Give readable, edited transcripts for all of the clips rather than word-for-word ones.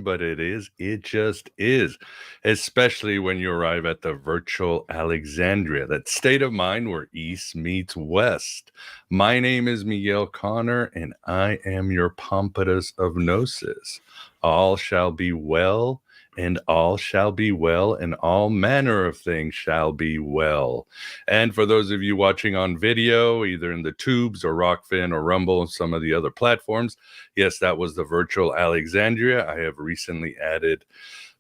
but it just is, especially when you arrive at the virtual Alexandria, that state of mind where East meets West. My name is Miguel Connor, and I am your Pompatus of Gnosis. All shall be well, and all shall be well, and all manner of things shall be well. And for those of you watching on video, either in the tubes or Rockfin or Rumble and some of the other platforms, yes, that was the virtual Alexandria. I have recently added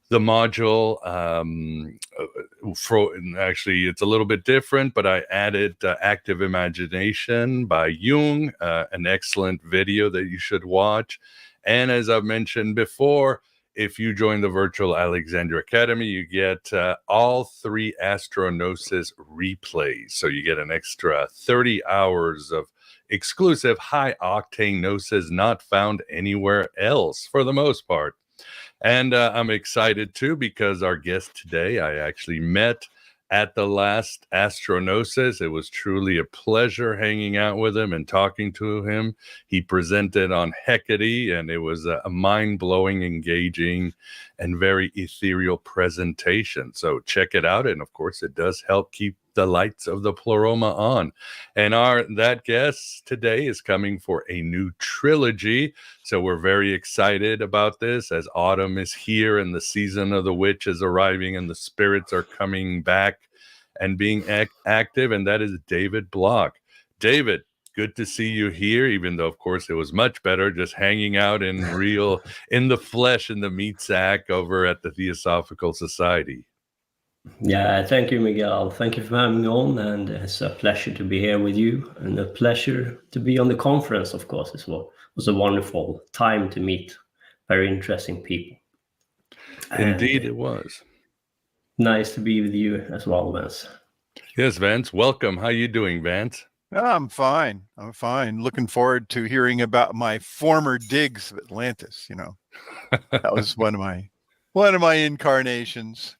the module. Actually, it's a little bit different, but I added Active Imagination by Jung, an excellent video that you should watch. And as I've mentioned before, if you join the virtual Alexandria Academy, you get all 3 Astronosis replays. So you get an extra 30 hours of exclusive high-octane gnosis not found anywhere else for the most part. And I'm excited too because our guest today, I actually met at the last Astronosis. It was truly a pleasure hanging out with him and talking to him. He presented on Hecate, and it was a mind-blowing, engaging, and very ethereal presentation. So check it out. And of course, it does help keep the lights of the Pleroma on. And that guest today is coming for a new trilogy. So we're very excited about this as autumn is here and the season of the witch is arriving and the spirits are coming back and being active. And that is David Block. David, good to see you here, even though, of course, it was much better just hanging out in the flesh, in the meat sack over at the Theosophical Society. Yeah, thank you, Miguel. Thank you for having me on, and it's a pleasure to be here with you, and a pleasure to be on the conference, of course, as well. It was a wonderful time to meet very interesting people. Indeed, it was. Nice to be with you as well, Vance. Yes, Vance, welcome. How you doing, Vance? I'm fine. Looking forward to hearing about my former digs of Atlantis. You know, that was one of my incarnations.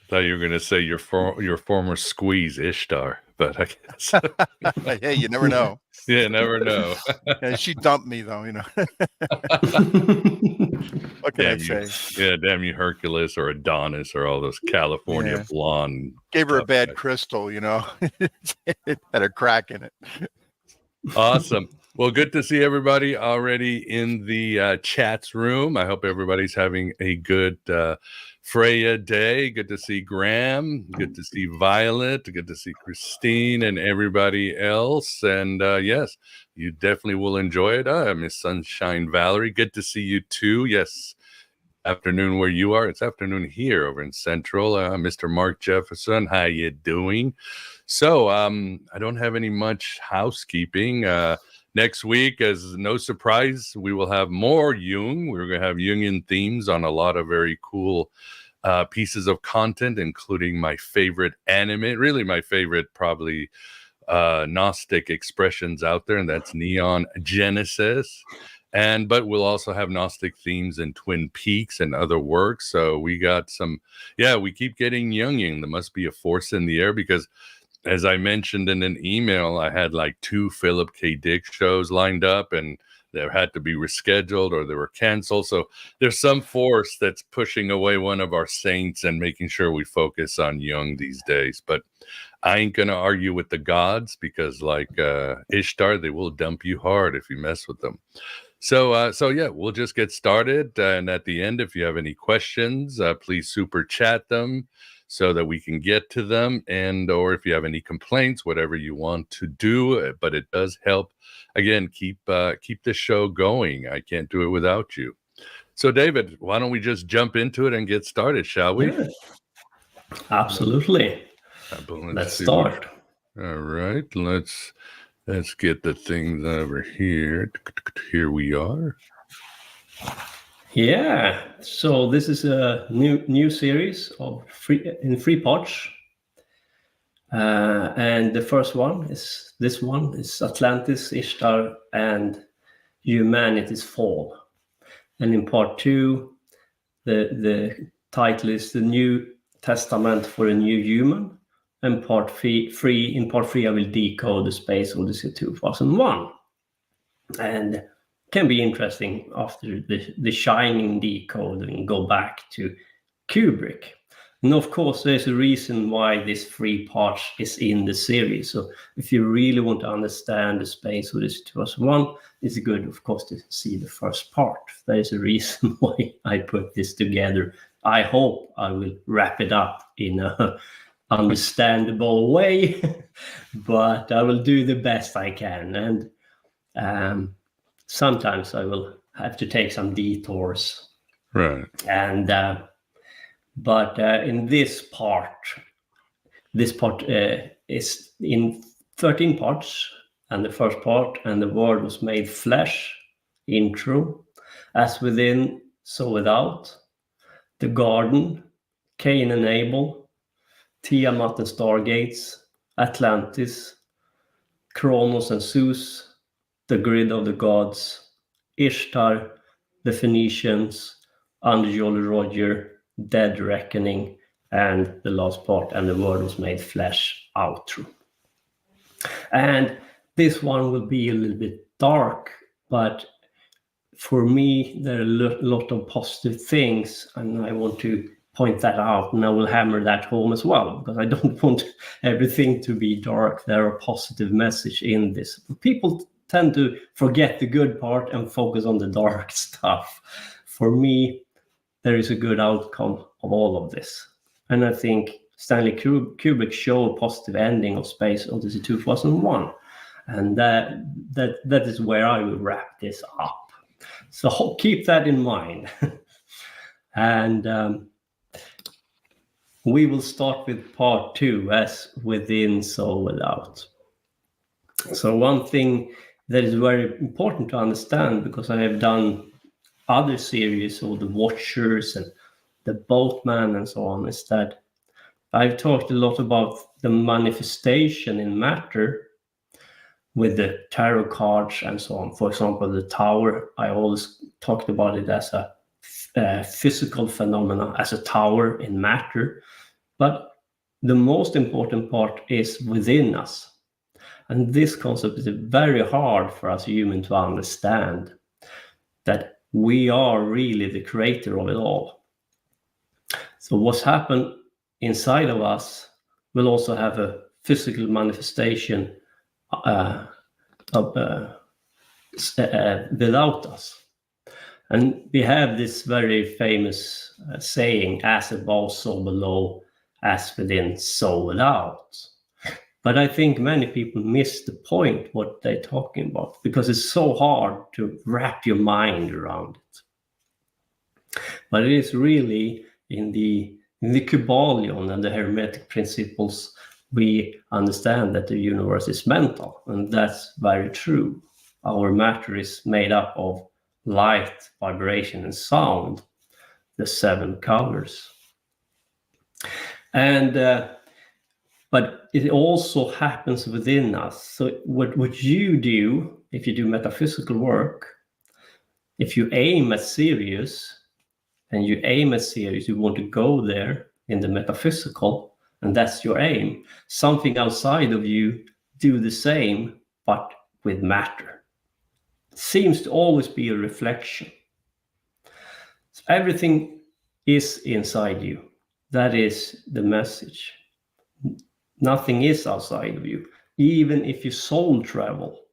Thought you were going to say your former squeeze, Ishtar, but I guess. Hey, you never know. Yeah, never know. Yeah, she dumped me, though, you know. What can I say? Yeah, damn you, Hercules or Adonis or all those California blonde. Gave her a bad crystal, you know. It had a crack in it. Awesome. Well, good to see everybody already in the chats room. I hope everybody's having a good Freya day. Good to see Graham. Good to see Violet. Good to see Christine and everybody else. And yes, you definitely will enjoy it. Miss Sunshine Valerie. Good to see you too. Yes. Afternoon where you are. It's afternoon here over in Central. Mr. Mark Jefferson, how you doing? So I don't have any much housekeeping. Next week, as no surprise, we will have more Jung. We're going to have Jungian themes on a lot of very cool pieces of content, including my favorite anime, really my favorite probably Gnostic expressions out there, and that's Neon Genesis. But we'll also have Gnostic themes in Twin Peaks and other works. So we got we keep getting Jungian. There must be a force in the air because, as I mentioned in an email, I had like 2 Philip K. Dick shows lined up and they had to be rescheduled or they were canceled. So there's some force that's pushing away one of our saints and making sure we focus on Jung these days. But I ain't going to argue with the gods because like Ishtar, they will dump you hard if you mess with them. So yeah, we'll just get started. And at the end, if you have any questions, please super chat them so that we can get to them, or if you have any complaints, whatever you want to do. But it does help, again, keep the show going. I can't do it without you. So David, why don't we just jump into it and get started, shall we? Yeah. Absolutely. Let's start. All right, let's get the things over here. Here we are. Yeah, so this is a new series of free parts, and the first one is Atlantis, Ishtar, and humanity's fall. And in part 2, the title is the New Testament for a New Human. And part 3, I will decode the Space Odyssey 2001. And can be interesting after the Shining decoding, go back to Kubrick. And of course, there's a reason why this 3 parts is in the series. So if you really want to understand the Space Odyssey 2001, it's good, of course, to see the first part. There's a reason why I put this together. I hope I will wrap it up in a understandable way, but I will do the best I can. And sometimes I will have to take some detours. Right. And but in this part is in 13 parts, and the first part, and the Word was made flesh, intro, as within, so without, the garden, Cain and Abel, Tiamat and Stargates, Atlantis, Khronos and Zeus, the grid of the gods, Ishtar, the Phoenicians, Under Jolly Roger, Dead Reckoning, and the last part, and the Word was made flesh, outro. And this one will be a little bit dark, but for me, there are a lot of positive things, and I want to point that out, and I will hammer that home as well, because I don't want everything to be dark. There are positive message in this. People tend to forget the good part and focus on the dark stuff. For me, there is a good outcome of all of this. And I think Stanley Kubrick showed a positive ending of Space Odyssey 2001. And that is where I will wrap this up. So keep that in mind. And we will start with part 2, as within, so without. So one thing that is very important to understand, because I have done other series, or the Watchers and the Boatman and so on, is that I've talked a lot about the manifestation in matter with the tarot cards and so on. For example, the tower, I always talked about it as a physical phenomena, as a tower in matter. But the most important part is within us. And this concept is very hard for us humans to understand, that we are really the creator of it all. So what's happened inside of us will also have a physical manifestation without us. And we have this very famous saying, as above, so below, as within, so without. But I think many people miss the point what they're talking about, because it's so hard to wrap your mind around it. But it is really in the Kybalion and the Hermetic principles, we understand that the universe is mental, and that's very true. Our matter is made up of light, vibration, and sound, the 7 colors. And but it also happens within us. So what you do, if you do metaphysical work, if you aim at Sirius, and you aim at Sirius, you want to go there in the metaphysical, and that's your aim. Something outside of you do the same, but with matter. It seems to always be a reflection. So everything is inside you. That is the message. Nothing is outside of you. Even if you soul travel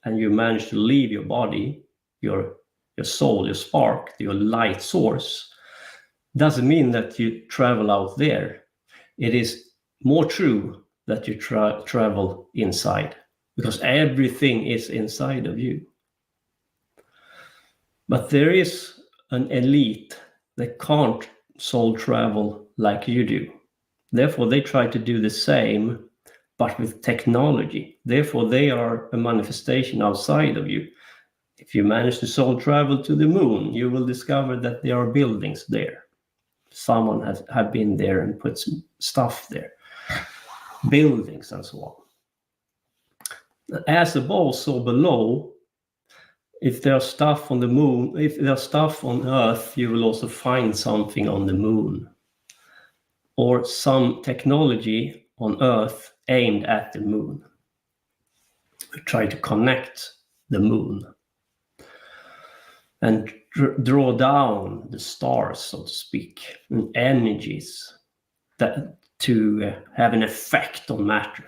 and you manage to leave your body, your soul, your spark, your light source, doesn't mean that you travel out there. It is more true that you travel inside, because everything is inside of you. But there is an elite that can't soul travel like you do. Therefore, they try to do the same, but with technology. Therefore, they are a manifestation outside of you. If you manage to soul travel to the moon, you will discover that there are buildings there. Someone has been there and put some stuff there. Buildings and so on. As above, so below. If there's stuff on the moon, if there's stuff on Earth, you will also find something on the moon. Or some technology on Earth aimed at the moon. We try to connect the moon. and draw down the stars, so to speak, and energies that to have an effect on matter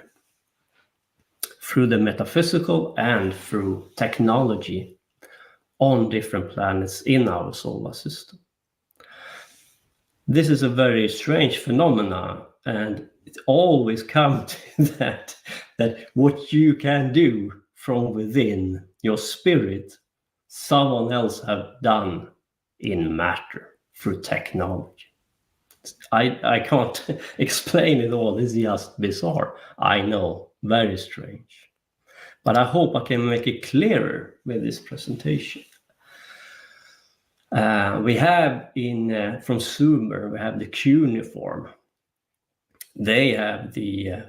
through the metaphysical and through technology on different planets in our solar system. This is a very strange phenomenon, and it always comes to that what you can do from within your spirit, someone else have done in matter through technology. I can't explain it all. It's just bizarre. I know, very strange. But I hope I can make it clearer with this presentation. We have from Sumer, we have the cuneiform. They have the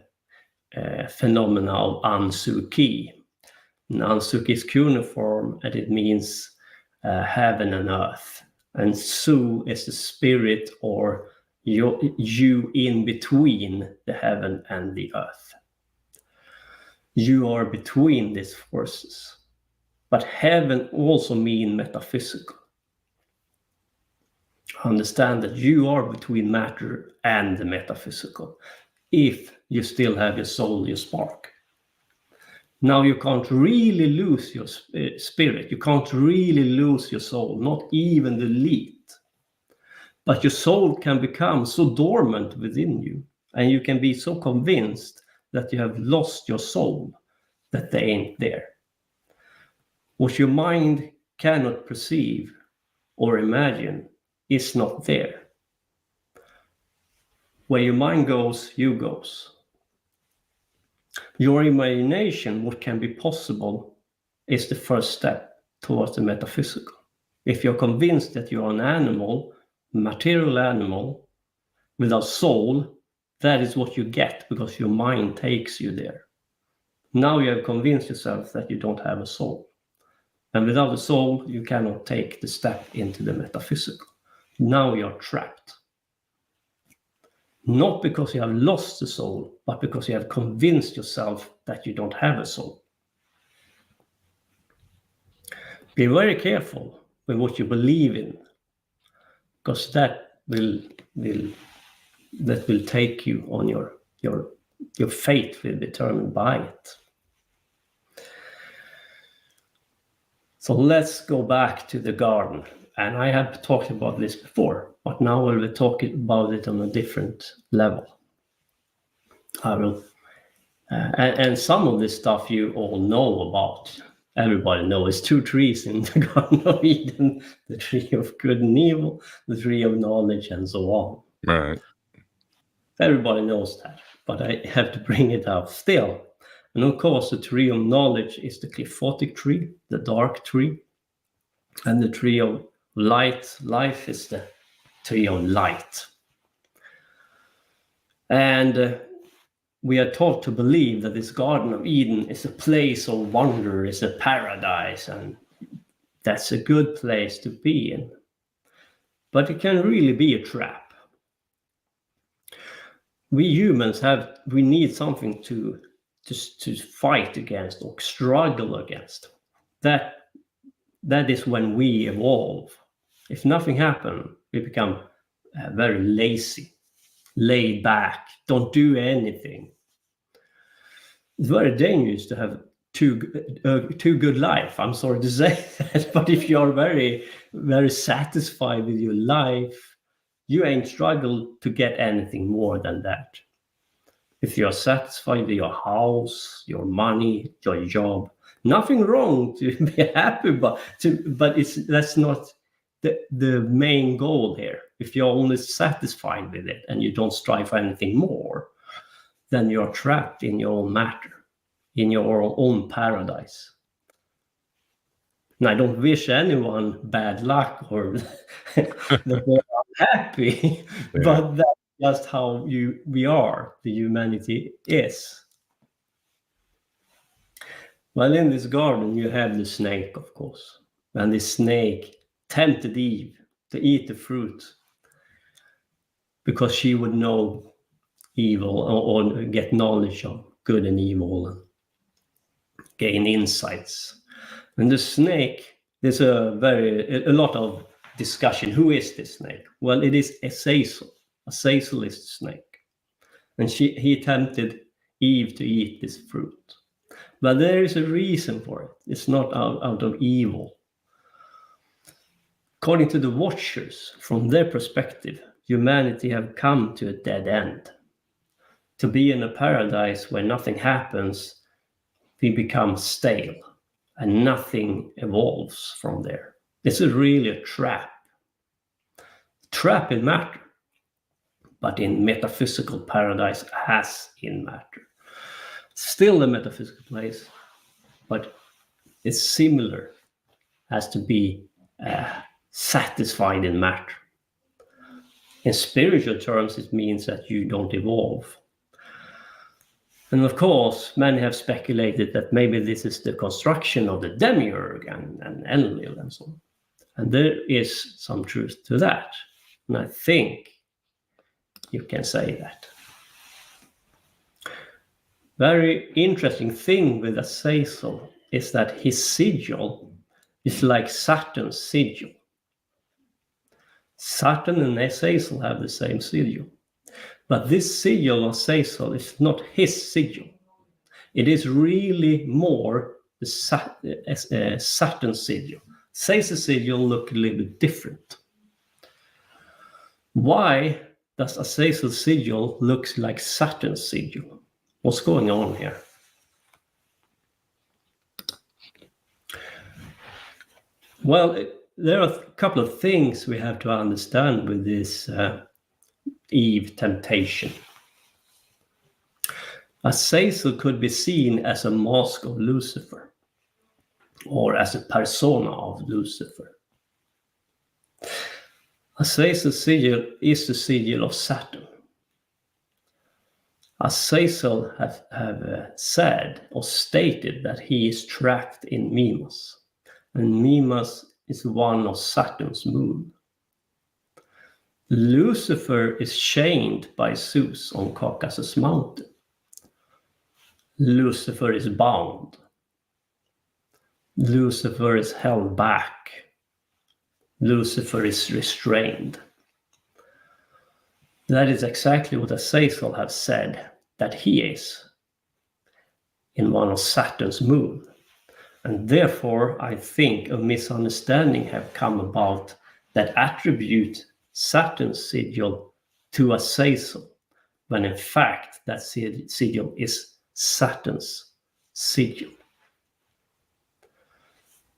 phenomena of Ansuki. And Ansuki is cuneiform, and it means heaven and earth. And Su is the spirit, or you in between the heaven and the earth. You are between these forces. But heaven also means metaphysical. Understand that you are between matter and the metaphysical, if you still have your soul, your spark. Now you can't really lose your spirit. You can't really lose your soul, not even the least. But your soul can become so dormant within you, and you can be so convinced that you have lost your soul, that they ain't there. What your mind cannot perceive or imagine is not there. Where your mind goes, you goes. Your imagination, what can be possible, is the first step towards the metaphysical. If you're convinced that you're an animal, material animal, without soul, that is what you get, because your mind takes you there. Now you have convinced yourself that you don't have a soul. And without a soul, you cannot take the step into the metaphysical. Now you're trapped. Not because you have lost the soul, but because you have convinced yourself that you don't have a soul. Be very careful with what you believe in, because that will take you on your fate will be determined by it. So let's go back to the garden. And I have talked about this before, but now we'll be talking about it on a different level. I will, and some of this stuff you all know about. Everybody knows 2 trees in the Garden of Eden: the tree of good and evil, the tree of knowledge, and so on. Right. Everybody knows that, but I have to bring it up still. And of course, the tree of knowledge is the qliphothic tree, the dark tree, and the tree of life is the tree of light. And we are taught to believe that this Garden of Eden is a place of wonder, is a paradise, and that's a good place to be in. But it can really be a trap. We humans we need something to fight against or struggle against. That is when we evolve. If nothing happens, we become very lazy, laid back, don't do anything. It's very dangerous to have too good life. I'm sorry to say that, but if you're very, very satisfied with your life, you ain't struggled to get anything more than that. If you're satisfied with your house, your money, your job, nothing wrong to be happy, but that's not the main goal here. If you're only satisfied with it and you don't strive for anything more, then you're trapped in your own matter, in your own paradise. And I don't wish anyone bad luck or that they're unhappy, Yeah. but that's just how we are, the humanity is. Well, in this garden, you have the snake, of course. And the snake tempted Eve to eat the fruit because she would know evil or get knowledge of good and evil and gain insights. And the snake there's a lot of discussion. Who is this snake? Well, it is Azazel. Azazel is the snake. And he tempted Eve to eat this fruit. But there is a reason for it. It's not out of evil. According to the Watchers, from their perspective, humanity have come to a dead end. To be in a paradise where nothing happens, we become stale and nothing evolves from there. This is really a trap. Trap in matter, but in metaphysical paradise as in matter. Still a metaphysical place, but it's similar as to be satisfied in matter. In spiritual terms, it means that you don't evolve. And of course, many have speculated that maybe this is the construction of the demiurge and Enlil and so on. And there is some truth to that. And I think you can say that. Very interesting thing with Azazel is that his sigil is like Saturn's sigil. Saturn and Azazel have the same sigil. But this sigil of Azazel is not his sigil. It is really more the Saturn sigil. Azazel's sigil look a little bit different. Why does Azazel's sigil look like Saturn's sigil? What's going on here? Well, there are a couple of things we have to understand with this Eve temptation. Azazel could be seen as a mask of Lucifer or as a persona of Lucifer. Azazel's sigil is the sigil of Saturn. Azazel have said or stated that he is trapped in Mimas, and Mimas is one of Saturn's moon. Lucifer is chained by Zeus on Caucasus Mountain. Lucifer is bound. Lucifer is held back. Lucifer is restrained. That is exactly what Azazel have said that he is in one of Saturn's moon. And therefore, I think a misunderstanding have come about that attribute Saturn's sigil to Azazel, when in fact that sigil is Saturn's sigil.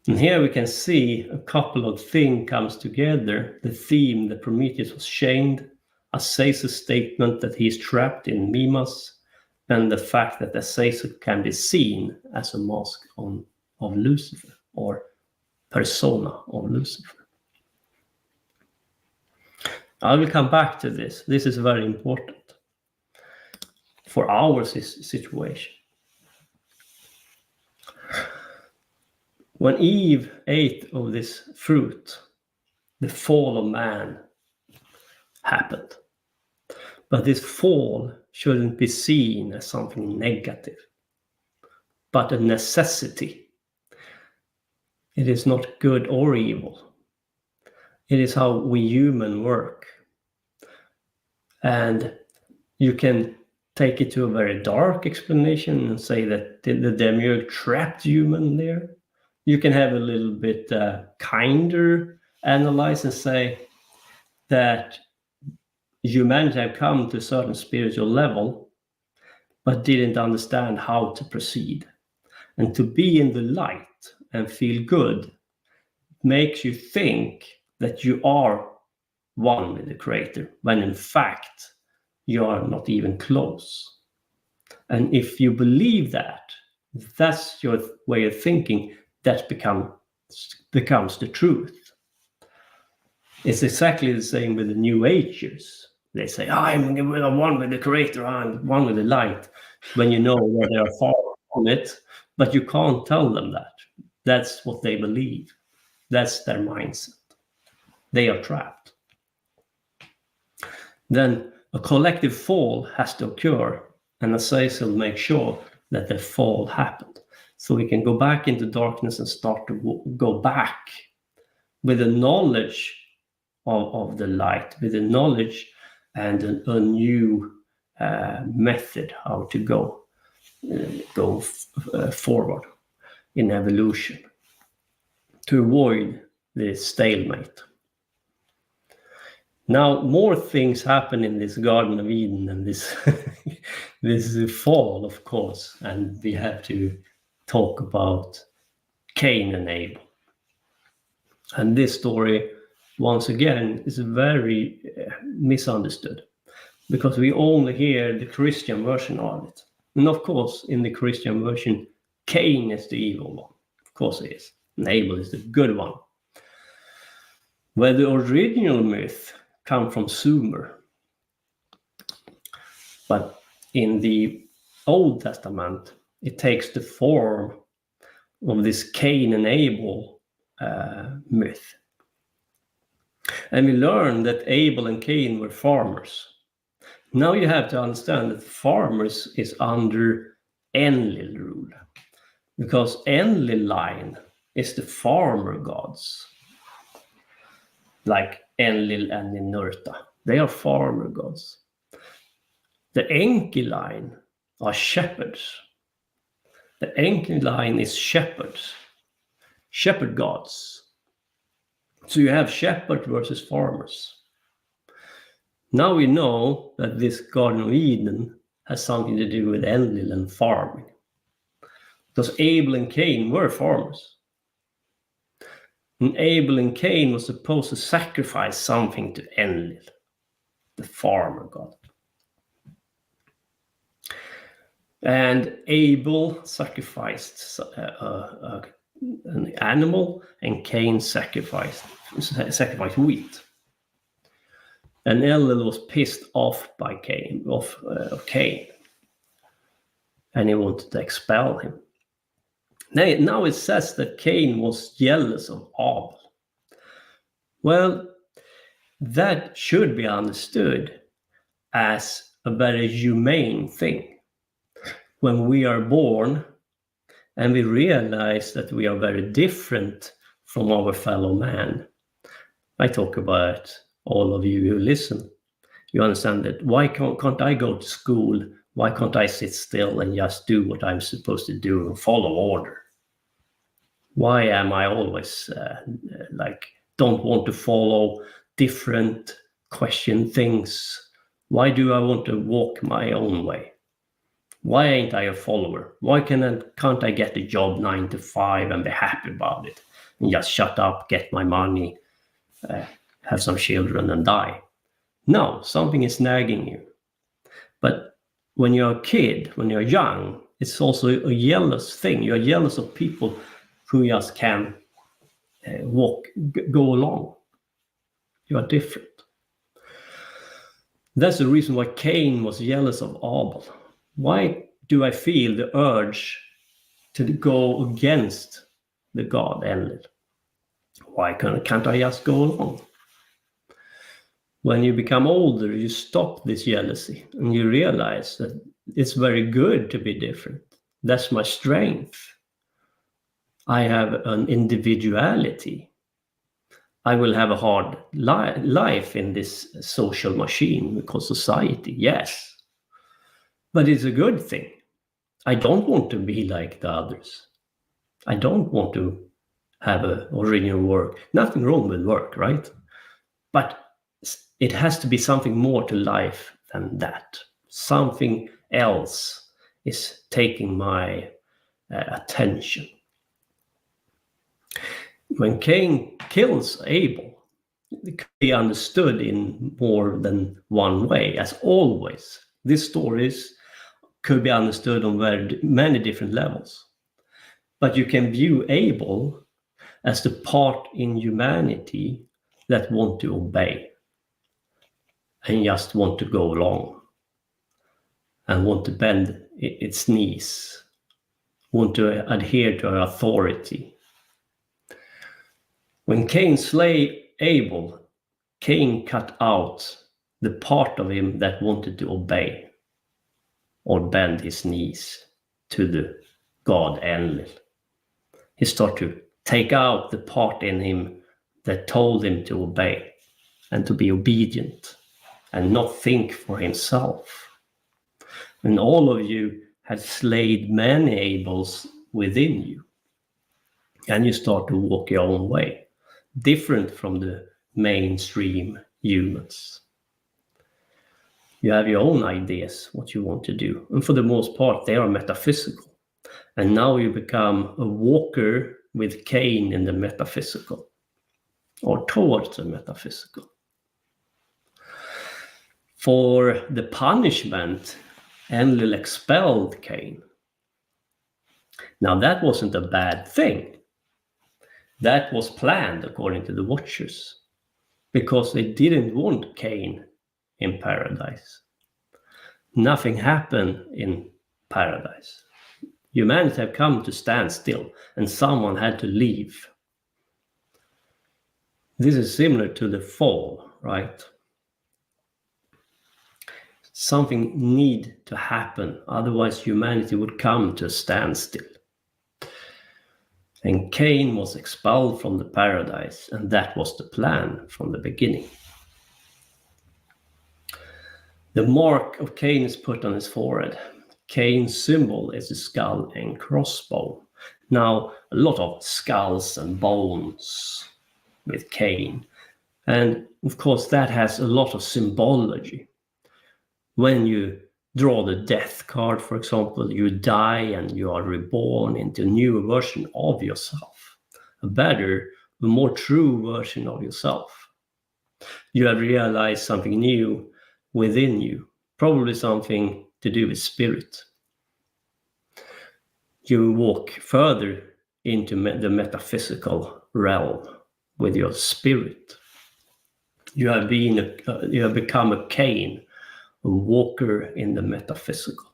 And here we can see a couple of things comes together. The theme that Prometheus was chained, Azazel's statement that he is trapped in Mimas, and the fact that Azazel can be seen as a mask of Lucifer or persona of Lucifer. I will come back to this. This is very important for our situation. When Eve ate of this fruit, the fall of man happened. But this fall shouldn't be seen as something negative, but a necessity. It is not good or evil. It is how we human work. And you can take it to a very dark explanation and say that the demiurge trapped human there. You can have a little bit kinder analyze and say that humanity have come to a certain spiritual level, but didn't understand how to proceed. And to be in the light and feel good makes you think that you are one with the Creator, when in fact you are not even close. And if you believe that, that's your way of thinking, that becomes the truth. It's exactly the same with the New Agers. They say, I'm one with the Creator, I'm one with the light, when you know where they are far from it, but you can't tell them that. That's what they believe. That's their mindset. They are trapped. Then a collective fall has to occur, and Azazel makes sure that the fall happened. So we can go back into darkness and start to go back with the knowledge of the light, with the knowledge and a new method how to go forward in evolution to avoid the stalemate. Now, more things happen in this Garden of Eden and this this fall, of course, and we have to talk about Cain and Abel. And this story, once again, is very misunderstood, because we only hear the Christian version of it. And of course, in the Christian version, Cain is the evil one. Of course he is. And Abel is the good one. Where the original myth come from Sumer. But in the Old Testament, it takes the form of this Cain and Abel myth. And we learn that Abel and Cain were farmers. Now you have to understand that farmers is under Enlil rule, because Enlil line is the farmer gods, like Enlil and Ninurta. They are farmer gods. The Enki line are shepherds. The Enki line is shepherds, shepherd gods. So you have shepherd versus farmers. Now we know that this Garden of Eden has something to do with Enlil and farming, because Abel and Cain were farmers. And Abel and Cain was supposed to sacrifice something to Enlil, the farmer god. And Abel sacrificed an animal, and Cain sacrificed wheat. And Enlil was pissed off by Cain, and he wanted to expel him. Now it says that Cain was jealous of Abel. Well, that should be understood as a very humane thing. When we are born and we realize that we are very different from our fellow man, I talk about all of you who listen. You understand that why can't I go to school? Why can't I sit still and just do what I'm supposed to do and follow order? Why am I always don't want to follow different, question things? Why do I want to walk my own way? Why ain't I a follower? Why can't I get a job 9 to 5 and be happy about it? And just shut up, get my money, have some children and die? No, something is nagging you. But when you're a kid, when you're young, it's also a jealous thing. You're jealous of people who just can go along. You are different. That's the reason why Cain was jealous of Abel. Why do I feel the urge to go against the god Enlil? Why can't I just go along? When you become older, you stop this jealousy and you realize that it's very good to be different. That's my strength. I have an individuality. I will have a hard life in this social machine because society, yes. But it's a good thing. I don't want to be like the others. I don't want to have an original work. Nothing wrong with work, right? But it has to be something more to life than that. Something else is taking my attention. When Cain kills Abel, it can be understood in more than one way, as always. These stories could be understood on very many different levels. But you can view Abel as the part in humanity that want to obey and just want to go along and want to bend its knees, want to adhere to authority. When Cain slay Abel, Cain cut out the part of him that wanted to obey or bend his knees to the God Enlil. He started to take out the part in him that told him to obey and to be obedient and not think for himself. And all of you had slayed many Abels within you. And you start to walk your own way, different from the mainstream humans. You have your own ideas, what you want to do. And for the most part, they are metaphysical. And now you become a walker with Cain in the metaphysical, or towards the metaphysical. For the punishment, Enlil expelled Cain. Now that wasn't a bad thing. That was planned according to the Watchers, because they didn't want Cain in paradise. Nothing happened in paradise. Humanity had come to stand still, and someone had to leave. This is similar to the fall, right? Something need to happen, otherwise humanity would come to a standstill. And Cain was expelled from the paradise, and that was the plan from the beginning. The mark of Cain is put on his forehead. Cain's symbol is a skull and crossbow. Now, a lot of skulls and bones with Cain. And of course, that has a lot of symbology. When you draw the death card, for example, you die and you are reborn into a new version of yourself, a better, a more true version of yourself. You have realized something new within you, probably something to do with spirit. You walk further into the metaphysical realm with your spirit. You have become a Cain, a walker in the metaphysical.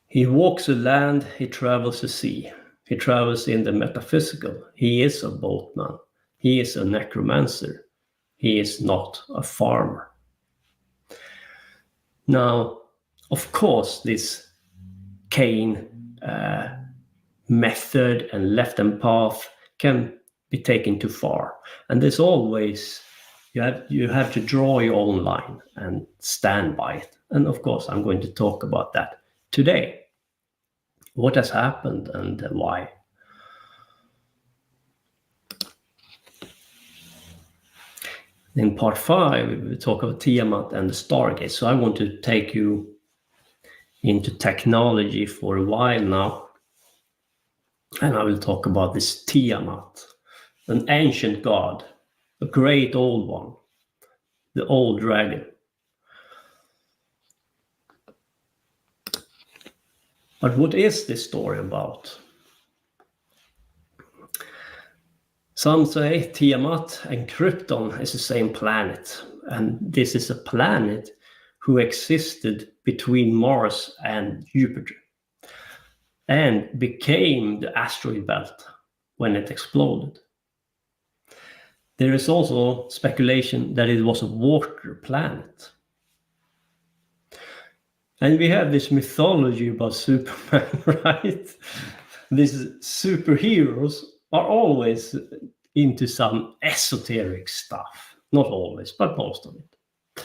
He walks the land, he travels the sea. He travels in the metaphysical. He is a boatman. He is a necromancer. He is not a farmer. Now, of course, this Cain method and left-hand path can be taken too far. And there's always, you have to draw your own line and stand by it. And of course, I'm going to talk about that today. What has happened and why. In part 5, we talk about Tiamat and the Stargates. So I want to take you into technology for a while now. And I will talk about this Tiamat, an ancient god, a great old one, the old dragon. But what is this story about? Some say Tiamat and Krypton is the same planet, and this is a planet who existed between Mars and Jupiter and became the asteroid belt when it exploded. There is also speculation that it was a water planet. And we have this mythology about Superman, right? These superheroes are always into some esoteric stuff. Not always, but most of it.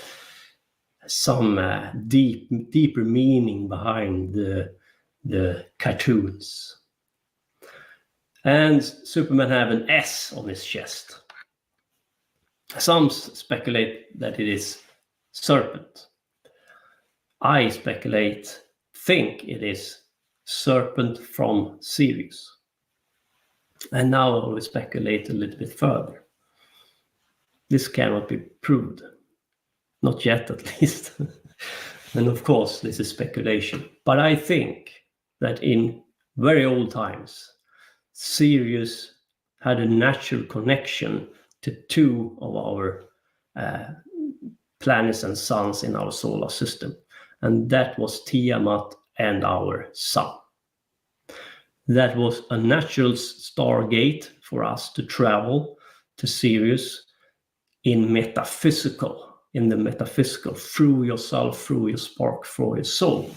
Some deeper meaning behind the cartoons. And Superman have an S on his chest. Some speculate that it is serpent. I think it is serpent from Sirius. And now I will speculate a little bit further. This cannot be proved. Not yet, at least. And of course, this is speculation. But I think that in very old times, Sirius had a natural connection to two of our planets and suns in our solar system. And that was Tiamat and our sun. That was a natural stargate for us to travel to Sirius in the metaphysical, through yourself, through your spark, through your soul.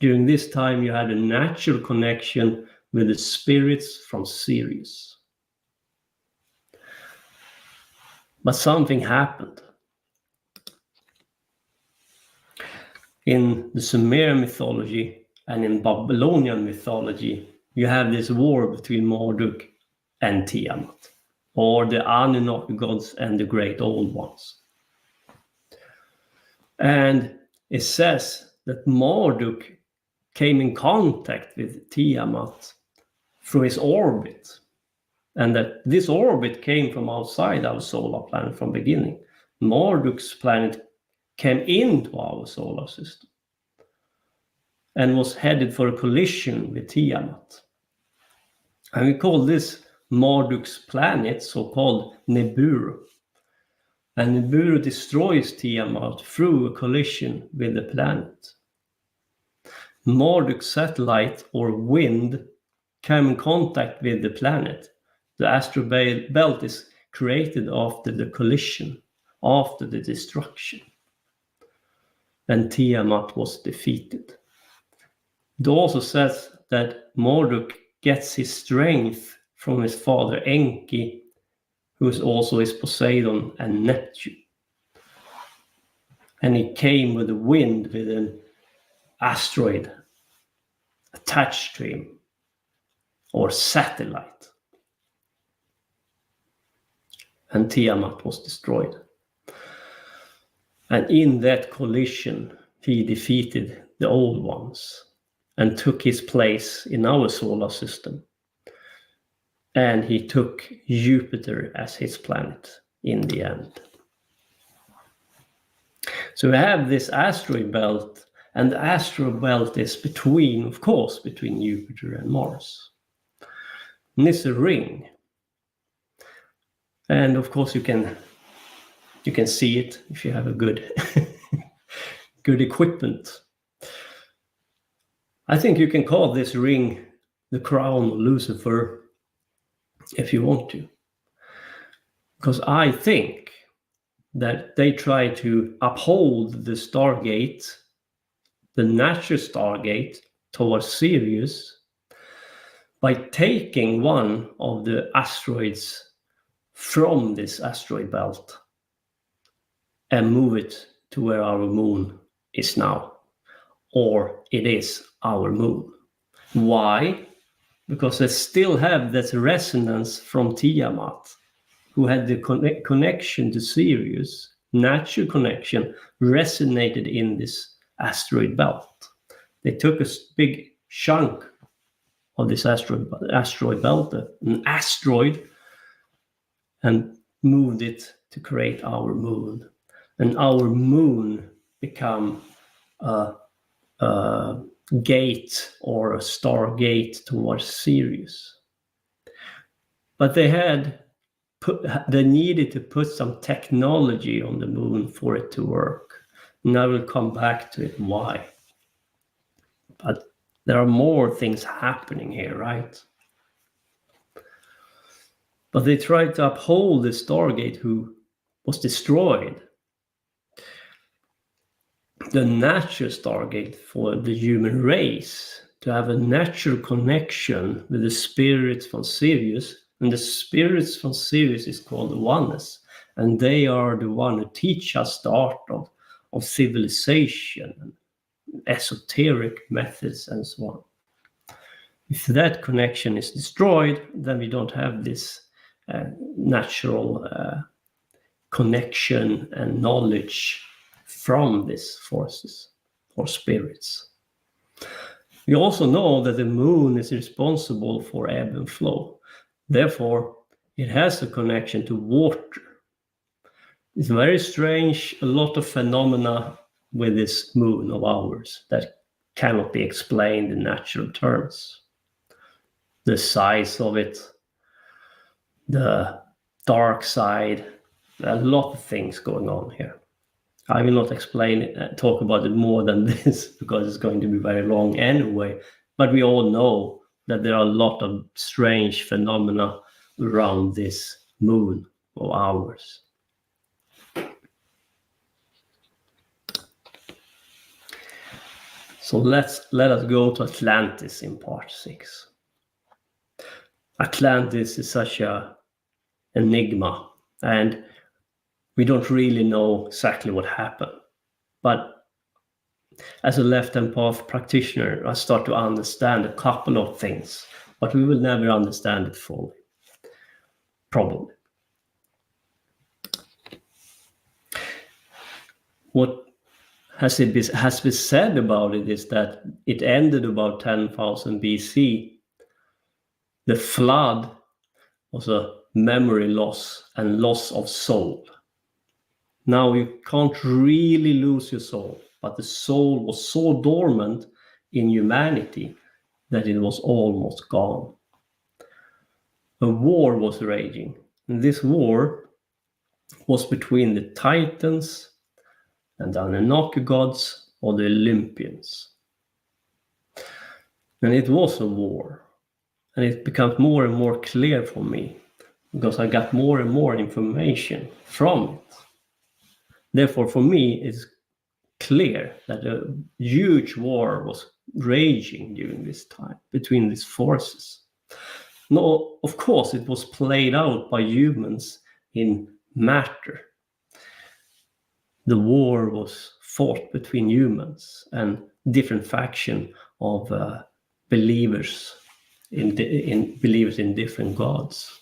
During this time, you had a natural connection with the spirits from Sirius. But something happened. In the Sumerian mythology and in Babylonian mythology, you have this war between Marduk and Tiamat, or the Anunnaki gods and the great old ones. And it says that Marduk came in contact with Tiamat through his orbit, and that this orbit came from outside our solar planet from the beginning. Marduk's planet came into our solar system and was headed for a collision with Tiamat. And we call this Marduk's planet, so-called Nibiru. And Nibiru destroys Tiamat through a collision with the planet. Marduk's satellite, or wind, came in contact with the planet. The astral belt is created after the collision, after the destruction. And Tiamat was defeated. It also says that Marduk gets his strength from his father Enki, who is also his Poseidon and Neptune. And he came with the wind, with an asteroid attached to him, or satellite. And Tiamat was destroyed. And in that collision, he defeated the old ones and took his place in our solar system. And he took Jupiter as his planet in the end. So we have this asteroid belt, and the asteroid belt is between, of course, between Jupiter and Mars. And it's a ring. And of course you can see it if you have a good good equipment. I think you can call this ring the crown of Lucifer if you want to. Because I think that they try to uphold the Stargate, the natural Stargate, towards Sirius by taking one of the asteroids from this asteroid belt and move it to where our moon is now, or it is our moon. Why? Because they still have that resonance from Tiamat, who had the connection to Sirius, natural connection, resonated in this asteroid belt. They took a big chunk of this asteroid belt, an asteroid, and moved it to create our moon. And our moon become a gate or a stargate towards Sirius. But they needed to put some technology on the moon for it to work. And I will come back to it why. But there are more things happening here, right? But they tried to uphold the Stargate who was destroyed. The natural Stargate for the human race to have a natural connection with the spirits from Sirius. And the spirits from Sirius is called the Oneness. And they are the one who teach us the art of civilization and esoteric methods and so on. If that connection is destroyed, then we don't have this natural connection and knowledge from these forces or spirits. We also know that the moon is responsible for ebb and flow. Therefore, it has a connection to water. It's very strange, a lot of phenomena with this moon of ours that cannot be explained in natural terms. The size of it, the dark side, a lot of things going on here. I will not talk about it more than this because it's going to be very long anyway. But we all know that there are a lot of strange phenomena around this moon of ours. So let us go to Atlantis in part 6. Atlantis is such a enigma, and we don't really know exactly what happened. But as a left-hand path practitioner, I start to understand a couple of things, but we will never understand it fully, probably. What has been said about it is that it ended about 10,000 BC. The flood was a memory loss and loss of soul. Now you can't really lose your soul, but the soul was so dormant in humanity that it was almost gone. A war was raging, and this war was between the Titans and the Anunnaki gods or the Olympians. And it was a war, and it becomes more and more clear for me because I got more and more information from it. Therefore, for me, it's clear that a huge war was raging during this time between these forces. No, of course, it was played out by humans in matter. The war was fought between humans and different faction of believers in different gods.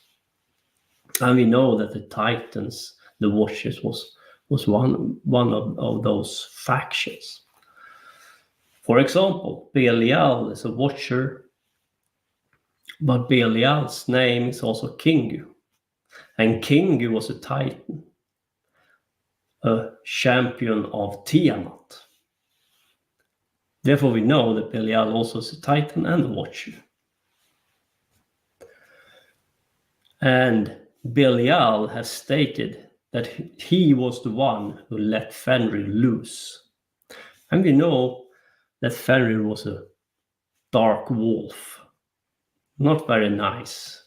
And we know that the Titans, the Watchers, was one of those factions. For example, Belial is a Watcher, but Belial's name is also Kingu. And Kingu was a Titan, a champion of Tiamat. Therefore, we know that Belial also is a Titan and a Watcher. And Belial has stated that he was the one who let Fenrir loose. And we know that Fenrir was a dark wolf. Not very nice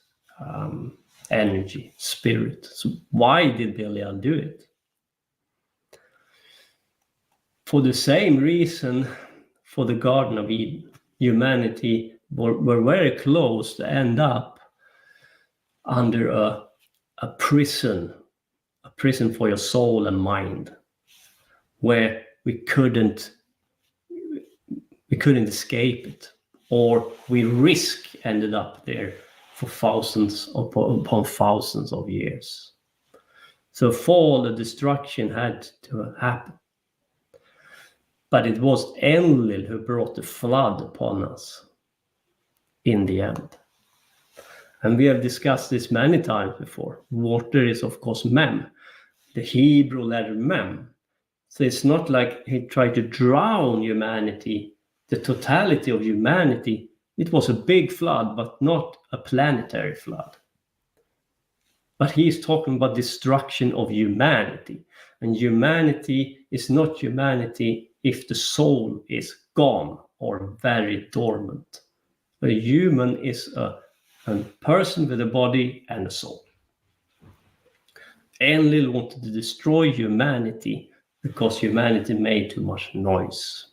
energy, spirit. So why did Belial do it? For the same reason, for the Garden of Eden, humanity were very close to end up under a prison for your soul and mind, where we couldn't escape it, or we ended up there for thousands upon thousands of years. So fall and destruction had to happen. But it was Enlil who brought the flood upon us in the end. And we have discussed this many times before. Water is, of course, Mem, the Hebrew letter Mem. So it's not like he tried to drown humanity, the totality of humanity. It was a big flood, but not a planetary flood. But he's talking about destruction of humanity. And humanity is not humanity if the soul is gone or very dormant. A human is a person with a body and a soul. Enlil wanted to destroy humanity because humanity made too much noise.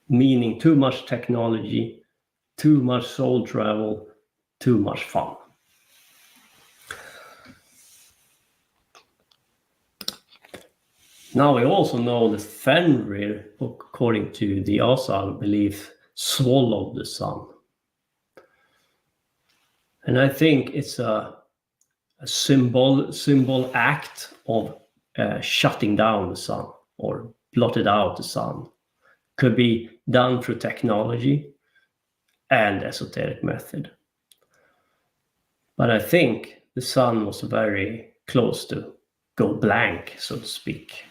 Meaning too much technology, too much soul travel, too much fun. Now we also know that Fenrir, according to the Asal belief, swallowed the sun. And I think it's a symbol act of shutting down the sun or blotted out the sun. Could be done through technology and esoteric method. But I think the sun was very close to go blank, so to speak.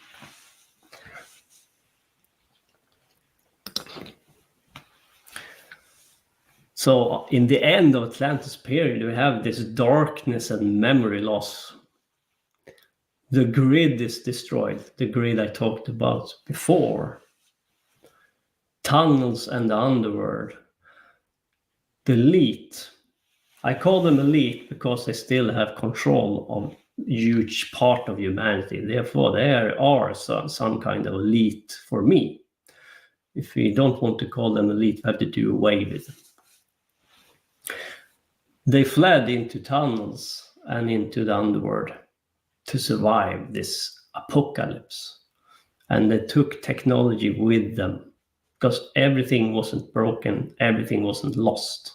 So in the end of Atlantis period, we have this darkness and memory loss. The grid is destroyed, the grid I talked about before. Tunnels and the underworld. The elite. I call them elite because they still have control of a huge part of humanity. Therefore, they are some kind of elite for me. if we don't want to call them elite, we have to do away with them. They fled into tunnels and into the underworld to survive this apocalypse. And they took technology with them because everything wasn't broken, everything wasn't lost.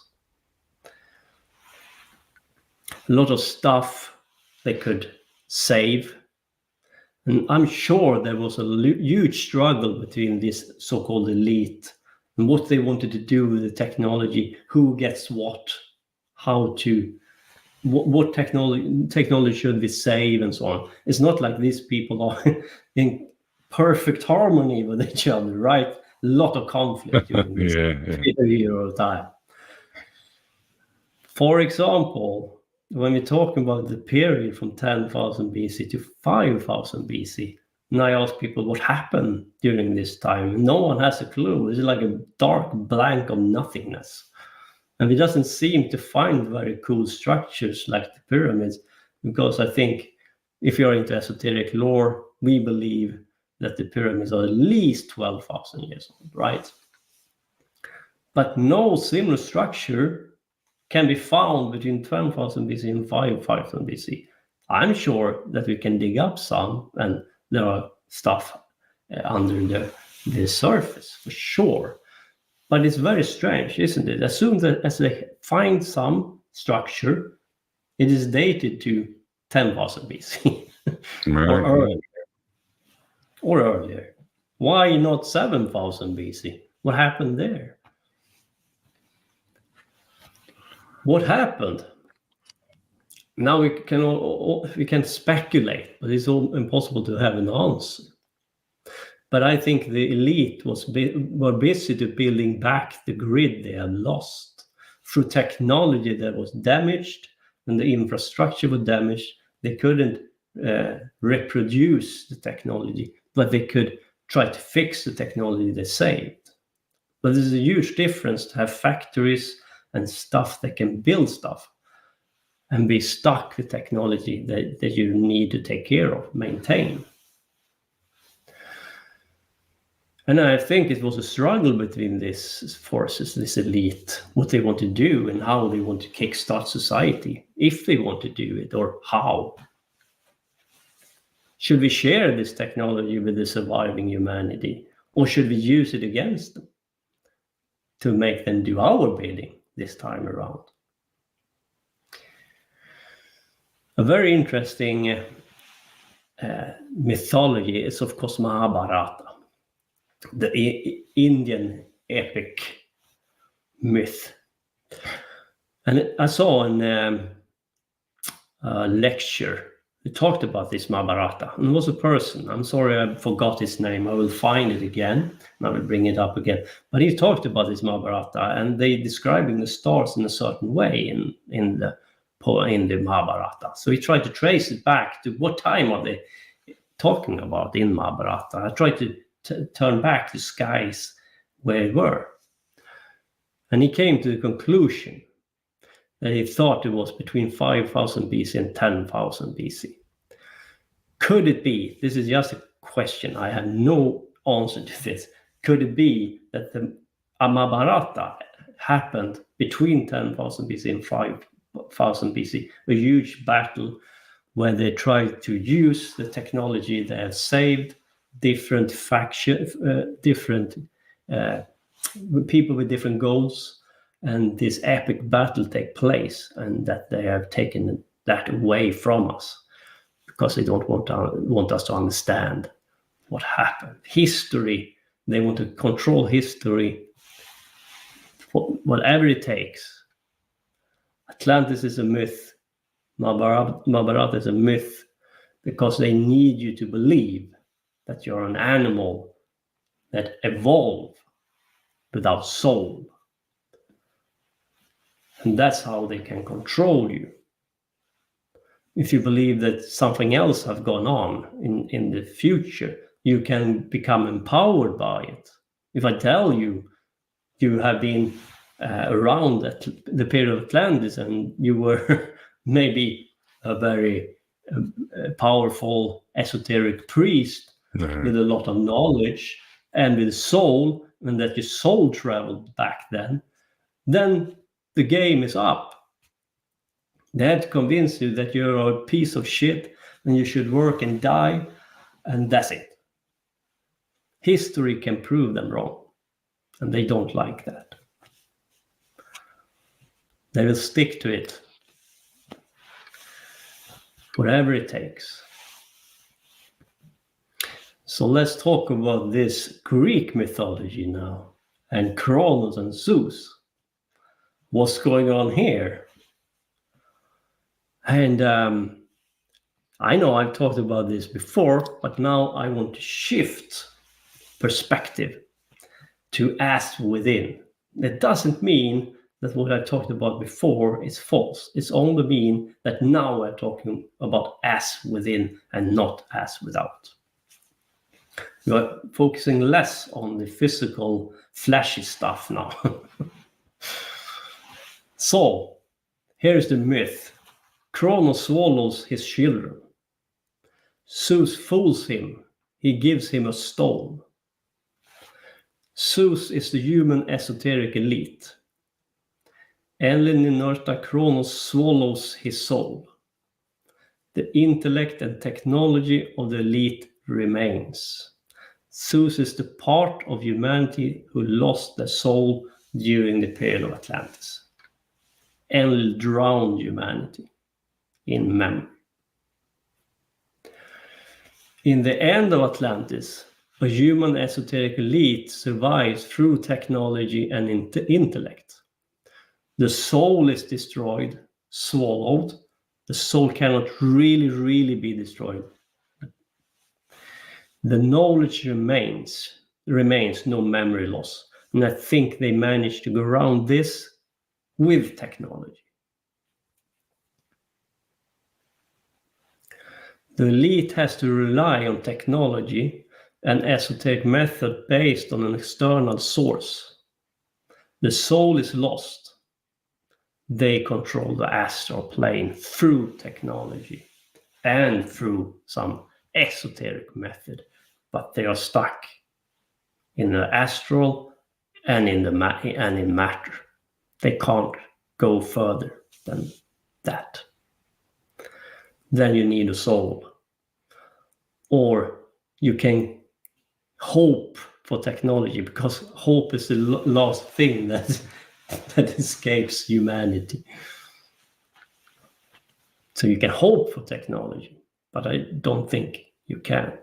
A lot of stuff they could save. And I'm sure there was a huge struggle between this so-called elite and what they wanted to do with the technology, who gets what, how to, what technology should we save, and so on. It's not like these people are in perfect harmony with each other, right? A lot of conflict during this period of time. For example, when we talk about the period from 10,000 BC to 5,000 BC, and I ask people what happened during this time, no one has a clue. It's like a dark blank of nothingness. And it doesn't seem to find very cool structures like the pyramids, because I think if you're into esoteric lore, we believe that the pyramids are at least 12,000 years old, right? But no similar structure can be found between 12,000 BC and 5,000 BC. I'm sure that we can dig up some, and there are stuff under the surface for sure. But it's very strange, isn't it? Assume that as they find some structure, it is dated to 10,000 BC or earlier. Why not 7,000 BC? What happened there? What happened? Now we can speculate, but it's all impossible to have an answer. But I think the elite were busy to building back the grid they had lost through technology that was damaged, and the infrastructure was damaged. They couldn't reproduce the technology, but they could try to fix the technology they saved. But there's a huge difference to have factories and stuff that can build stuff and be stuck with technology that you need to take care of, maintain. And I think it was a struggle between these forces, this elite, what they want to do and how they want to kickstart society, if they want to do it, or how. Should we share this technology with the surviving humanity, or should we use it against them to make them do our bidding this time around? A very interesting mythology is, of course, Mahabharata, the Indian epic myth. And I saw in a lecture, we talked about this Mahabharata, and it was a person, I'm sorry I forgot his name, I will find it again, and I will bring it up again. But he talked about this Mahabharata, and they describing the stars in a certain way in the Mahabharata. So he tried to trace it back to what time are they talking about in Mahabharata. I tried to turn back the skies where they were. And he came to the conclusion that he thought it was between 5,000 BC and 10,000 BC. Could it be, this is just a question, I have no answer to this, could it be that the Mahabharata happened between 10,000 BC and 5,000 BC, a huge battle where they tried to use the technology they have saved, different factions, different people with different goals, and this epic battle take place, and that they have taken that away from us because they don't want us to understand what happened. History, they want to control history, whatever it takes. Atlantis is a myth. Mahabharata is a myth because they need you to believe that you're an animal that evolved without soul. And that's how they can control you. If you believe that something else has gone on in the future, you can become empowered by it. If I tell you, you have been around at the period of Atlantis and you were maybe a very powerful esoteric priest with a lot of knowledge, and with soul, and that your soul traveled back then the game is up. They have to convince you that you're a piece of shit and you should work and die, and that's it. History can prove them wrong, and they don't like that. They will stick to it, whatever it takes. So let's talk about this Greek mythology now, and Khronos and Zeus. What's going on here? And I know I've talked about this before, but now I want to shift perspective to as within. That doesn't mean that what I talked about before is false. It's only mean that now we're talking about as within and not as without. We are focusing less on the physical, flashy stuff now. So, here's the myth. Khronos swallows his children. Zeus fools him. He gives him a stone. Zeus is the human esoteric elite. Enlil inerta Khronos swallows his soul. The intellect and technology of the elite remains. Zeus is the part of humanity who lost their soul during the period of Atlantis. Enlil drowned humanity in memory. In the end of Atlantis, a human esoteric elite survives through technology and intellect. The soul is destroyed, swallowed. The soul cannot really be destroyed. The knowledge remains, no memory loss. And I think they managed to go around this with technology. The elite has to rely on technology and esoteric method based on an external source. The soul is lost. They control the astral plane through technology and through some esoteric method, but they are stuck in the astral and in matter. They can't go further than that. Then you need a soul. Or you can hope for technology, because hope is the last thing that escapes humanity. So you can hope for technology, but I don't think you can.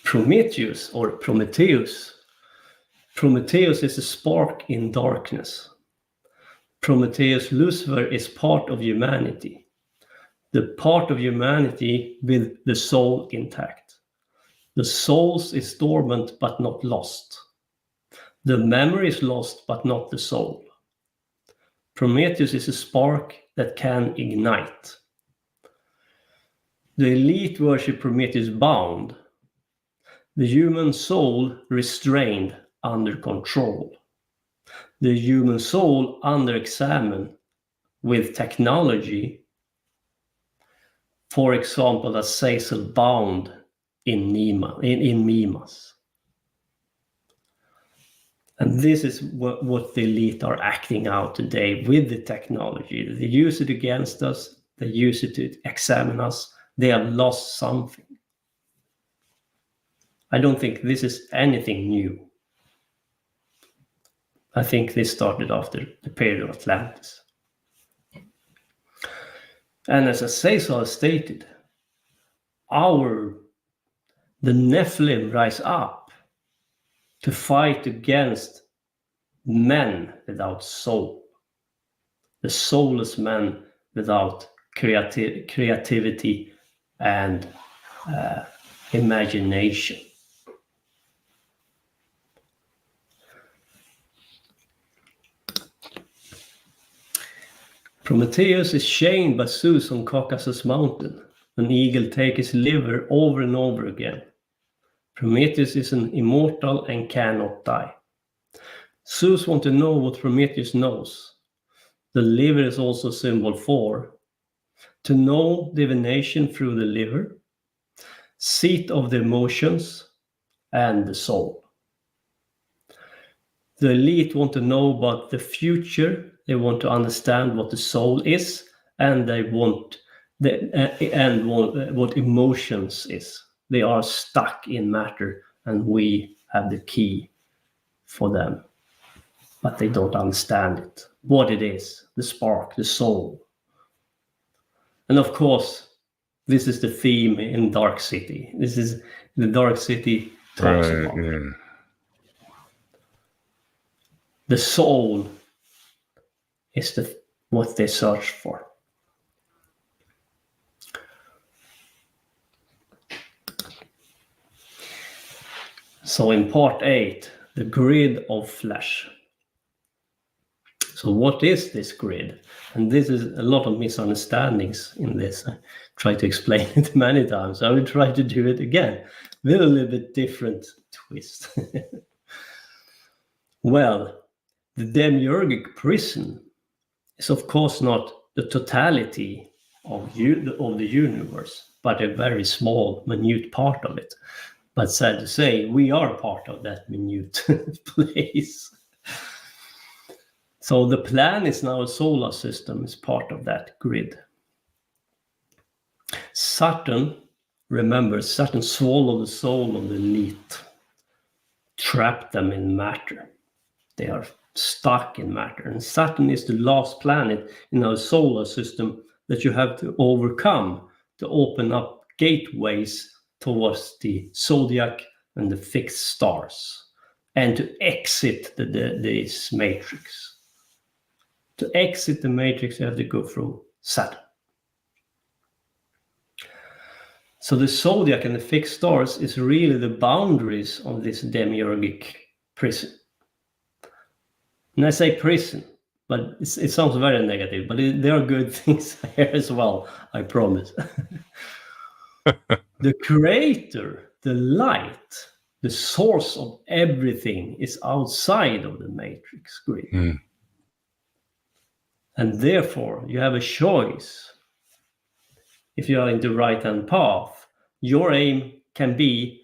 Prometheus or Prometheus. Prometheus is a spark in darkness. Prometheus Lucifer is part of humanity. The part of humanity with the soul intact. The soul is dormant but not lost. The memory is lost but not the soul. Prometheus is a spark that can ignite. The elite worship Prometheus bound. The human soul restrained, under control. The human soul under examine with technology. For example, as Zeus bound in Mimas. And this is what the elite are acting out today with the technology. They use it against us. They use it to examine us. They have lost something. I don't think this is anything new. I think this started after the period of Atlantis. And as Caesar stated, the Nephilim rise up to fight against men without soul. The soulless men without creativity and imagination. Prometheus is chained by Zeus on Caucasus mountain. An eagle takes his liver over and over again. Prometheus is an immortal and cannot die. Zeus wants to know what Prometheus knows. The liver is also a symbol for to know divination through the liver, seat of the emotions, and the soul. The elite want to know about the future. They want to understand what the soul is, and they want what emotions is. They are stuck in matter, and we have the key for them. But they don't understand it, what it is, the spark, the soul. And of course, this is the theme in Dark City. This is the Dark City talks about. Yeah. The soul is what they search for. So in part 8, the grid of flesh. So what is this grid? And this is a lot of misunderstandings in this. I tried to explain it many times. I will try to do it again with a little bit different twist. Well, the demiurgic prison is of course not the totality of the universe, but a very small, minute part of it. But sad to say, we are part of that minute place. So the planet in our solar system is part of that grid. Saturn, remember, Saturn swallowed the soul of the elite, trapped them in matter. They are stuck in matter. And Saturn is the last planet in our solar system that you have to overcome to open up gateways towards the zodiac and the fixed stars, and to exit this matrix. To exit the matrix, you have to go through Saturn. So the zodiac and the fixed stars is really the boundaries of this demiurgic prison. And I say prison, but it sounds very negative, but there are good things here as well, I promise. The creator, the light, the source of everything is outside of the matrix grid. Mm. And therefore, you have a choice. If you are in the right-hand path, your aim can be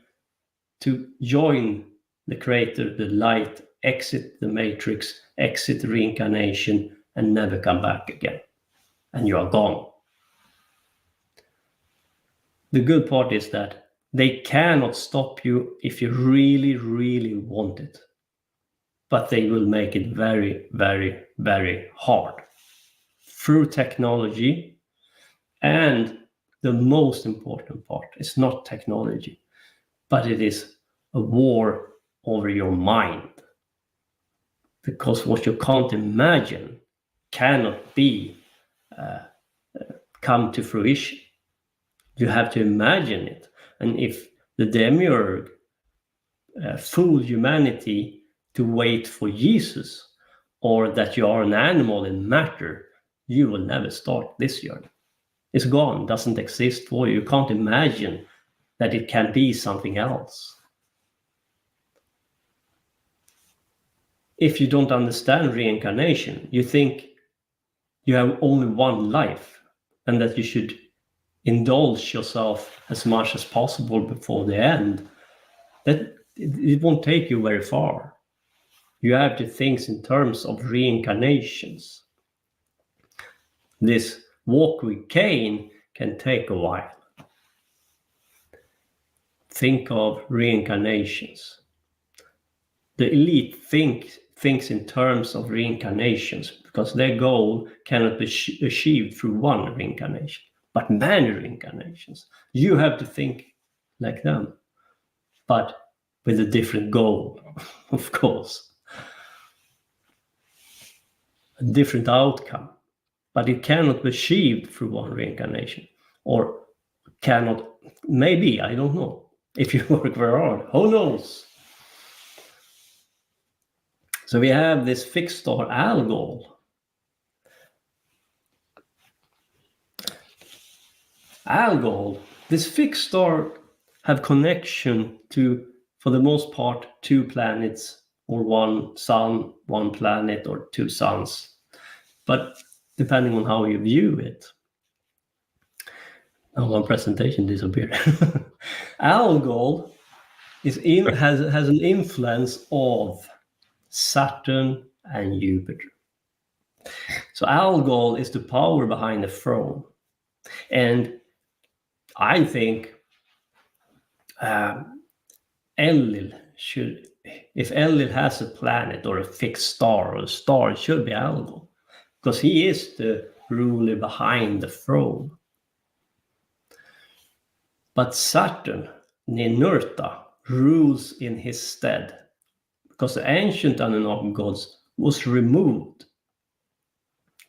to join the creator, the light, exit the matrix, exit reincarnation, and never come back again. And you are gone. The good part is that they cannot stop you if you really, really want it. But they will make it very, very, very hard. Through technology, and the most important part is not technology, but it is a war over your mind. Because what you can't imagine cannot be come to fruition. You have to imagine it. And if the demiurge fooled humanity to wait for Jesus, or that you are an animal in matter, you will never start this journey. It's gone, doesn't exist for you. You can't imagine that it can be something else. If you don't understand reincarnation, you think you have only one life and that you should indulge yourself as much as possible before the end. That it won't take you very far. You have to think in terms of reincarnations. This walk with Cain can take a while. Think of reincarnations. The elite thinks in terms of reincarnations because their goal cannot be achieved through one reincarnation, but many reincarnations. You have to think like them, but with a different goal, of course. A different outcome. But it cannot be achieved through one reincarnation, or cannot, maybe, I don't know. If you work very hard, who knows? So we have this fixed star Algol. Algol, this fixed star have connection to, for the most part, 2 planets, or 1 sun, 1 planet, or 2 suns. But depending on how you view it. Oh, my presentation disappeared. Algol has an influence of Saturn and Jupiter. So Algol is the power behind the throne. And I think Enlil should, if Enlil has a planet or a fixed star or a star, it should be Algol, because he is the ruler behind the throne. But Saturn, Ninurta, rules in his stead, because the ancient Anunnaki gods was removed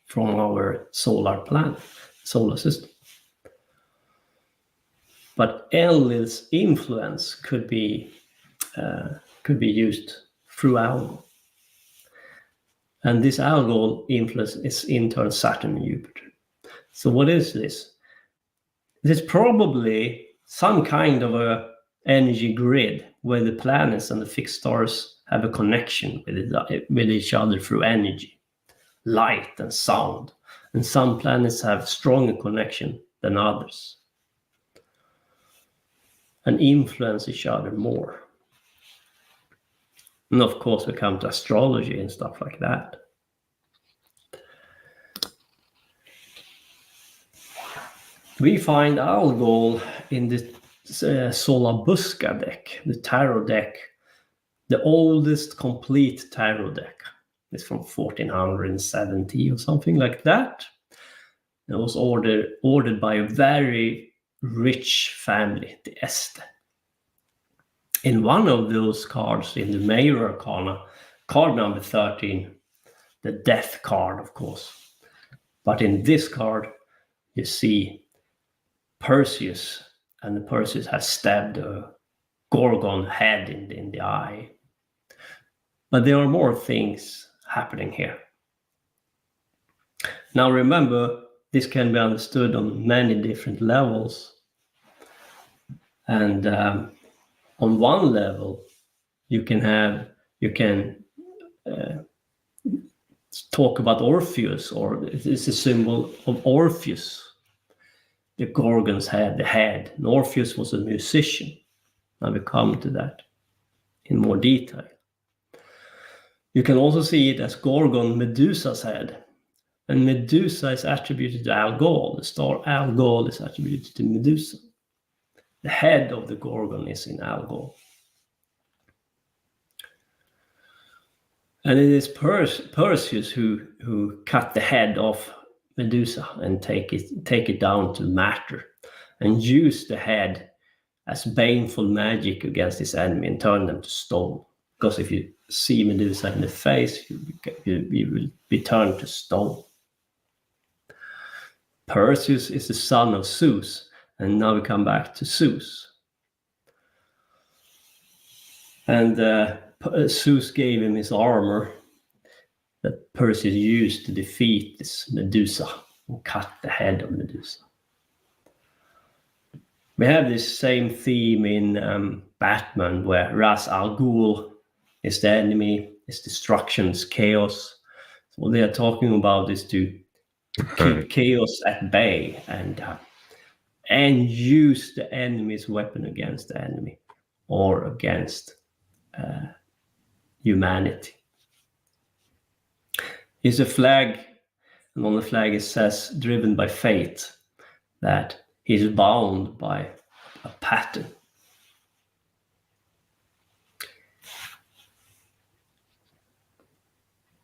from our solar planet, solar system. But Enlil's influence could be used through Algol. And this Algol influence is in turn Saturn and Jupiter. So what is this? It is probably some kind of a energy grid where the planets and the fixed stars have a connection with each other through energy, light and sound. And some planets have stronger connection than others and influence each other more. And of course, we come to astrology and stuff like that. We find Algol in the Solabusca deck, the tarot deck, the oldest complete tarot deck. It's from 1470 or something like that. It was ordered by a very rich family, the Este. In one of those cards, in the Major Arcana, card number 13, the death card, of course. But in this card, you see Perseus, and the Perseus has stabbed a Gorgon head in the eye. But there are more things happening here. Now remember, this can be understood on many different levels. And on one level, you can talk about Orpheus, or it's a symbol of Orpheus, the Gorgon's head, the head. And Orpheus was a musician. Now we come to that in more detail. You can also see it as Gorgon, Medusa's head. And Medusa is attributed to Algol. The star Algol is attributed to Medusa. The head of the Gorgon is in Algol. And it is Perseus who cut the head off Medusa and take it down to matter and use the head as baneful magic against his enemy and turn them to stone. Because if you see Medusa in the face, you will be turned to stone. Perseus is the son of Zeus, and now we come back to Zeus. And Zeus gave him his armor that Perseus used to defeat this Medusa and cut the head of Medusa. We have this same theme in Batman, where Ra's al Ghul is the enemy, is destruction, is chaos. So what they are talking about is to keep chaos at bay and use the enemy's weapon against the enemy or against humanity. It's a flag, and on the flag it says, driven by fate, that he's bound by a pattern.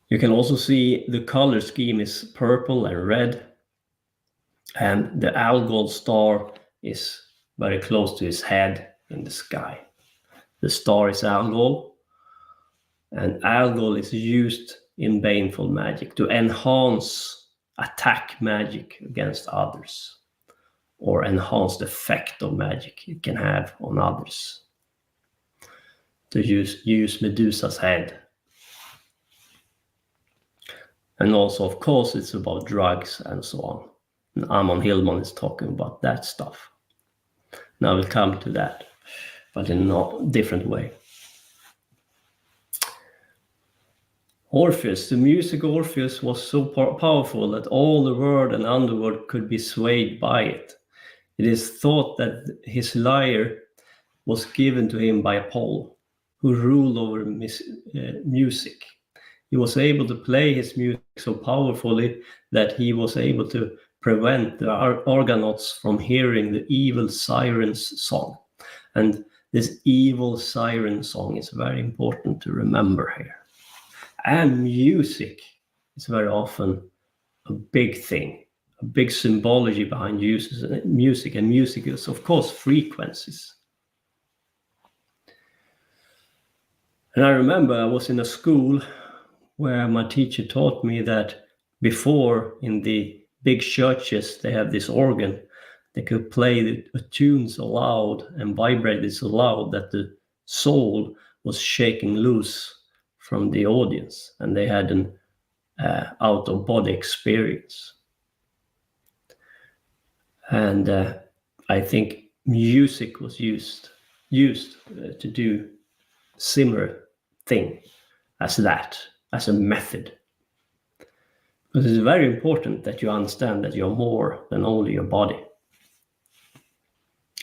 You can also see the color scheme is purple and red, and the Algol star is very close to his head in the sky. The star is Algol, and Algol is used in baneful magic to enhance attack magic against others, or enhance the effect of magic it can have on others. To use Medusa's head. And also, of course, it's about drugs and so on. And Amon Hillman is talking about that stuff. Now we'll come to that, but in a different way. Orpheus, the music Orpheus was so powerful that all the world and underworld could be swayed by it. It is thought that his lyre was given to him by Apollo, who ruled over music. He was able to play his music so powerfully that he was able to prevent the Argonauts from hearing the evil siren's song. And this evil siren song is very important to remember here. And music is very often a big thing, a big symbology behind music. And music is, of course, frequencies. And I remember I was in a school where my teacher taught me that before, in the big churches, they have this organ. They could play a tune so loud and vibrate it so loud that the soul was shaking loose from the audience, and they had an out-of-body experience. And I think music was used to do similar thing as that, as a method. Because it's very important that you understand that you're more than only your body.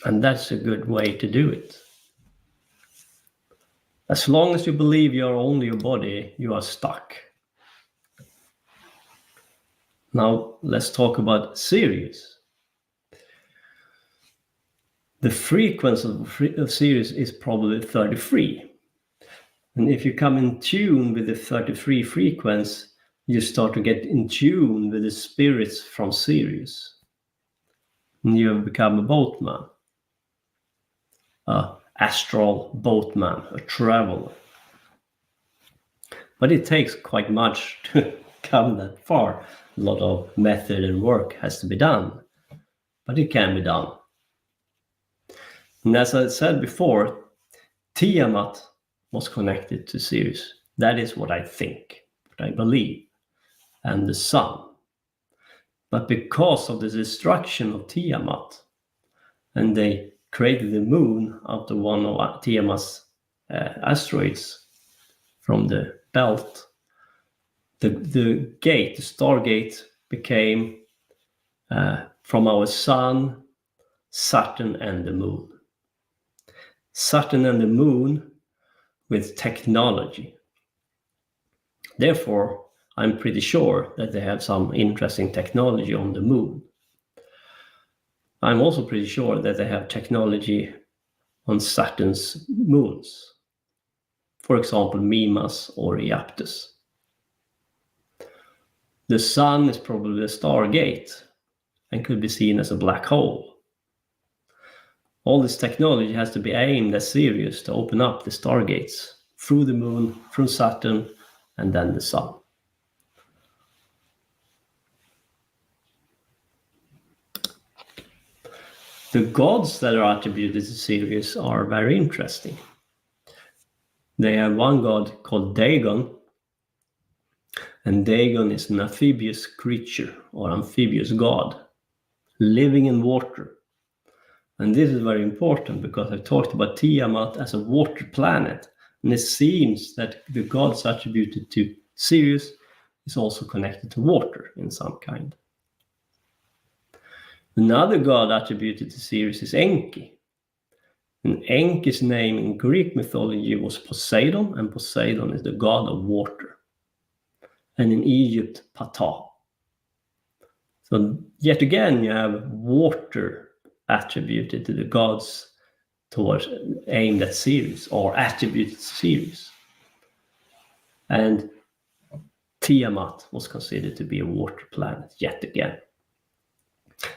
And that's a good way to do it. As long as you believe you're only your body, you are stuck. Now let's talk about Sirius. The frequency of Sirius is probably 33. And if you come in tune with the 33 frequency, you start to get in tune with the spirits from Sirius. And you have become a boatman, an astral boatman, a traveler. But it takes quite much to come that far. A lot of method and work has to be done, but it can be done. And as I said before, Tiamat was connected to Zeus. That is what I think, what I believe, and the sun. But because of the destruction of Tiamat, and they created the moon out of one of Tiamat's asteroids from the belt, the gate, the Stargate, became from our sun, Saturn, and the moon. Saturn and the moon with technology. Therefore, I'm pretty sure that they have some interesting technology on the moon. I'm also pretty sure that they have technology on Saturn's moons. For example, Mimas or Iaptus. The sun is probably a Stargate and could be seen as a black hole. All this technology has to be aimed at Sirius to open up the Stargates through the moon, through Saturn, and then the sun. The gods that are attributed to Sirius are very interesting. They have one god called Dagon, and Dagon is an amphibious creature or amphibious god living in water. And this is very important because I talked about Tiamat as a water planet, and it seems that the gods attributed to Sirius is also connected to water in some kind. Another god attributed to Sirius is Enki. And Enki's name in Greek mythology was Poseidon, and Poseidon is the god of water. And in Egypt, Ptah. So yet again, you have water attributed to the gods towards aimed at Sirius or attributed to Sirius. And Tiamat was considered to be a water planet yet again.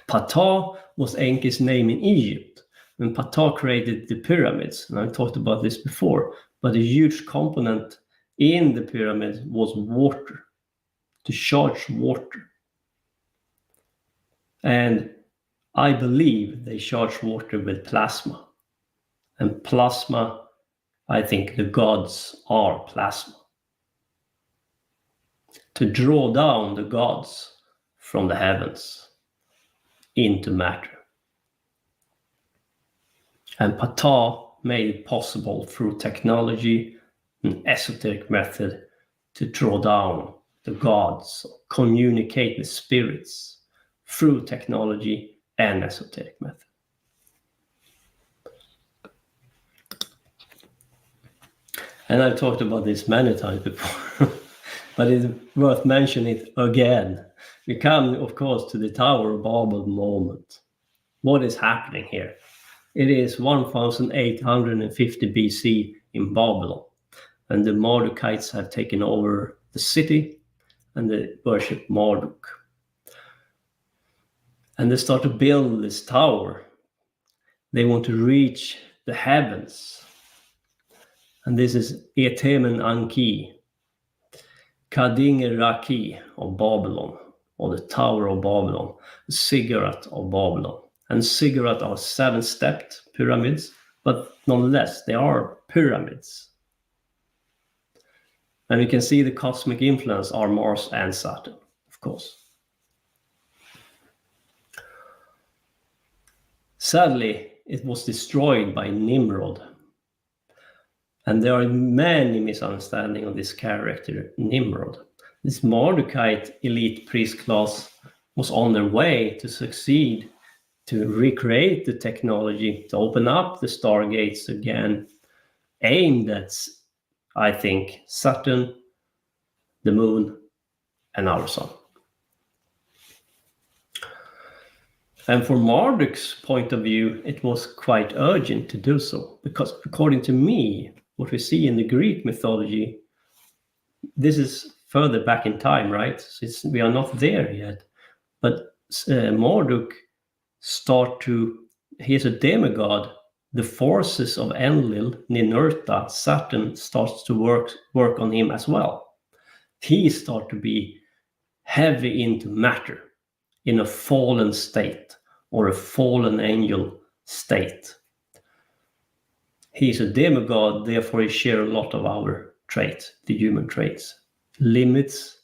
Ptah was Enki's name in Egypt, and Ptah created the pyramids, and I talked about this before, but a huge component in the pyramid was water, to charge water. And I believe they charge water with plasma. And plasma, I think the gods are plasma. To draw down the gods from the heavens into matter. And Ptah made it possible through technology and esoteric method to draw down the gods, communicate with spirits through technology and esoteric method. And I've talked about this many times before, but it's worth mentioning it again. We come, of course, to the Tower of Babel moment. What is happening here? It is 1850 BC in Babylon, and the Mardukites have taken over the city, and they worship Marduk. And they start to build this tower. They want to reach the heavens. And this is Etemen Anki, Kadinge Raki of Babylon, or the Tower of Babylon, the Ziggurat of Babylon. And ziggurat are 7-stepped pyramids, but nonetheless, they are pyramids. And you can see the cosmic influence are Mars and Saturn, of course. Sadly, it was destroyed by Nimrod. And there are many misunderstandings of this character, Nimrod. This Mardukite elite priest class was on their way to succeed, to recreate the technology, to open up the Stargates again, aimed at, I think, Saturn, the moon, and our sun. And from Marduk's point of view, it was quite urgent to do so, because according to me, what we see in the Greek mythology, this is further back in time, right? We are not there yet. But Marduk he's a demigod. The forces of Enlil, Ninurta, Saturn starts to work on him as well. He starts to be heavy into matter in a fallen state or a fallen angel state. He's a demigod, therefore he shares a lot of our traits, the human traits, limits,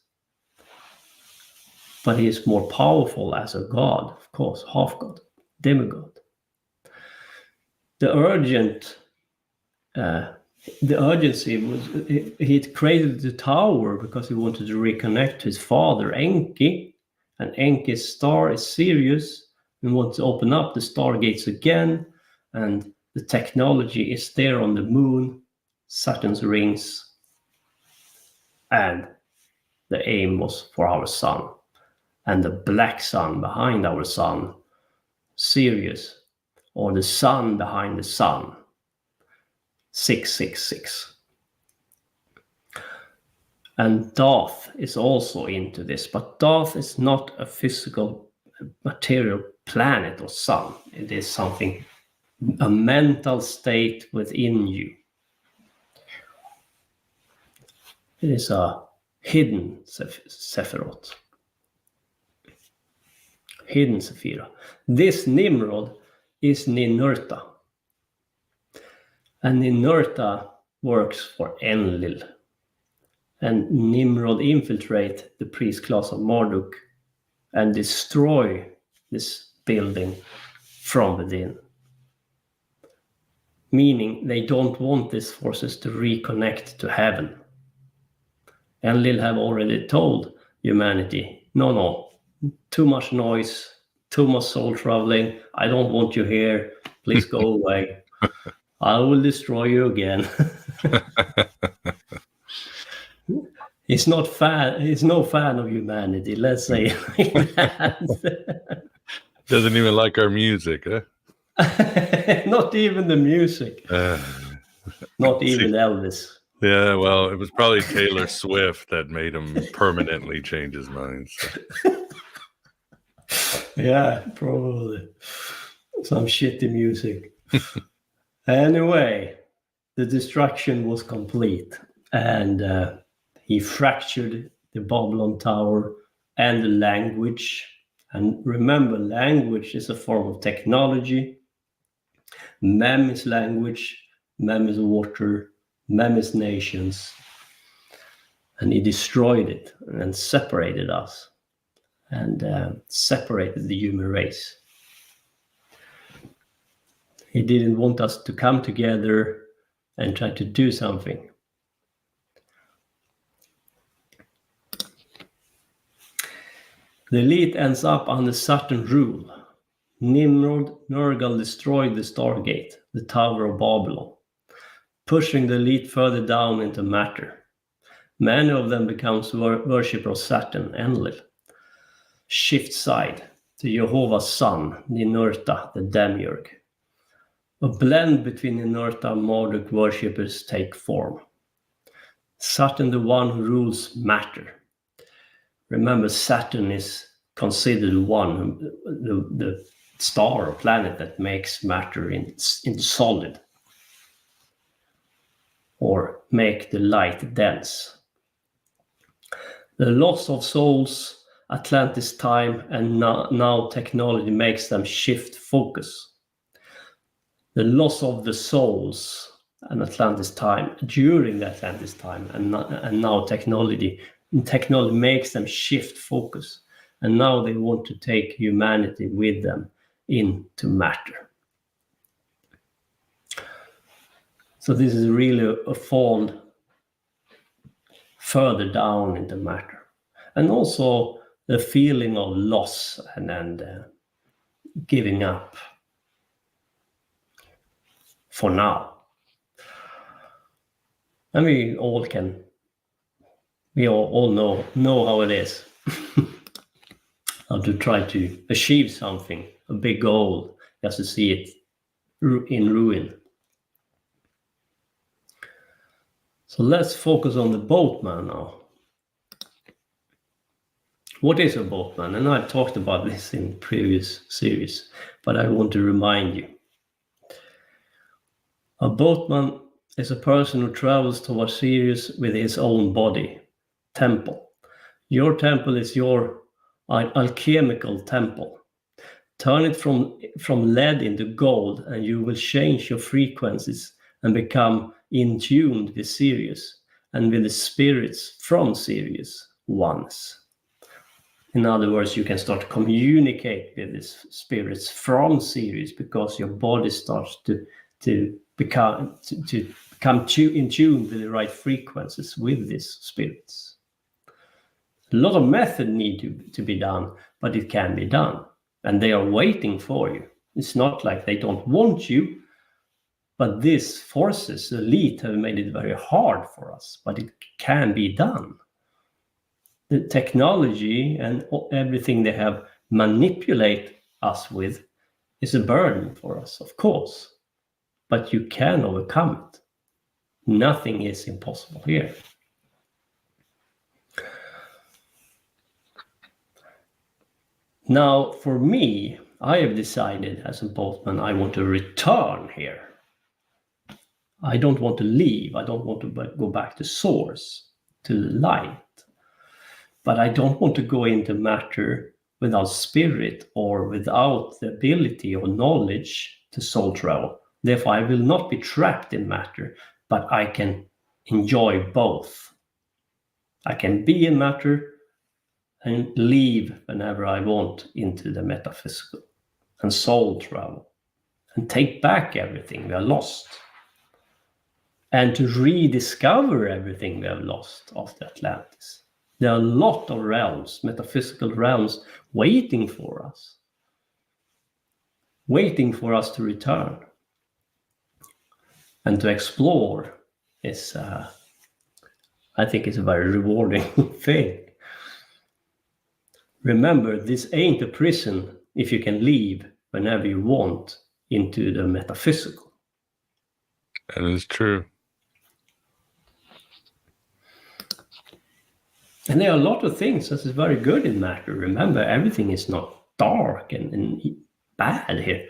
but he is more powerful as a god, of course, half god, demigod. The urgency was, he created the tower because he wanted to reconnect to his father, Enki, and Enki's star is Sirius, and wants to open up the Stargates again, and the technology is there on the moon, Saturn's rings, and the aim was for our sun. And the black sun behind our sun, Sirius, or the sun behind the sun, 666. And Thoth is also into this, but Thoth is not a physical material planet or sun. It is something, a mental state within you. It is a hidden Sephiroth. Hidden Sephira. This Nimrod is Ninurta. And Ninurta works for Enlil. And Nimrod infiltrate the priest class of Marduk and destroy this building from within. Meaning they don't want these forces to reconnect to heaven. Enlil have already told humanity, no, too much noise, too much soul traveling, I don't want you here, please go away. I will destroy you again. He's no fan of humanity, let's say like that. Doesn't even like our music, huh? Not even the music. Not even Elvis. Yeah, well, it was probably Taylor Swift that made him permanently change his mind. So. Yeah, probably. Some shitty music. Anyway, the destruction was complete. And he fractured the Babylon Tower and the language. And remember, language is a form of technology. Mem is language. Mem is water. Mem is nations. And he destroyed it and separated us. And separated the human race. He didn't want us to come together and try to do something. The elite ends up under Saturn rule. Nimrod, Nergal destroyed the Stargate, the Tower of Babylon. pushing the elite further down into matter. Many of them becomes worshippers of Saturn, Enlil. Shift side to Jehovah's Son, Ninurta, the demiurge. A blend between Ninurta and Marduk worshippers take form. Saturn, the one who rules matter. Remember, Saturn is considered the star or planet that makes matter into solid, or make the light dense. The loss of souls, Atlantis time, and now technology makes them shift focus. The loss of the souls and Atlantis time during the Atlantis time, and now technology makes them shift focus, and now they want to take humanity with them into matter. So this is really a fall further down into matter, and also the feeling of loss and giving up for now. And we all know how it is. How to try to achieve something, a big goal, just to see it in ruin. So let's focus on the boatman now. What is a boatman? And I've talked about this in previous series, but I want to remind you. A boatman is a person who travels towards Sirius with his own body, temple. Your temple is your alchemical temple. Turn it from lead into gold, and you will change your frequencies and become in tune with Sirius and with the spirits from Sirius once. In other words, you can start to communicate with these spirits from Sirius, because your body starts to become in tune with the right frequencies with these spirits. A lot of method need to be done, but it can be done, and they are waiting for you. It's not like they don't want you, but these forces, the elite, have made it very hard for us, but it can be done. The technology and everything they have manipulate us with is a burden for us, of course, but you can overcome it. Nothing is impossible here. Now, for me, I have decided as a boatman, I want to return here. I don't want to leave. I don't want to go back to source, to the light. But I don't want to go into matter without spirit or without the ability or knowledge to soul travel. Therefore, I will not be trapped in matter, but I can enjoy both. I can be in matter and leave whenever I want into the metaphysical and soul travel and take back everything we have lost, and to rediscover everything we have lost after Atlantis. There are a lot of realms, metaphysical realms, waiting for us to return and to explore. Is I think it's a very rewarding thing. Remember, this ain't a prison if you can leave whenever you want into the metaphysical. That is true. And there are a lot of things that is very good in matter. Remember, everything is not dark and bad here.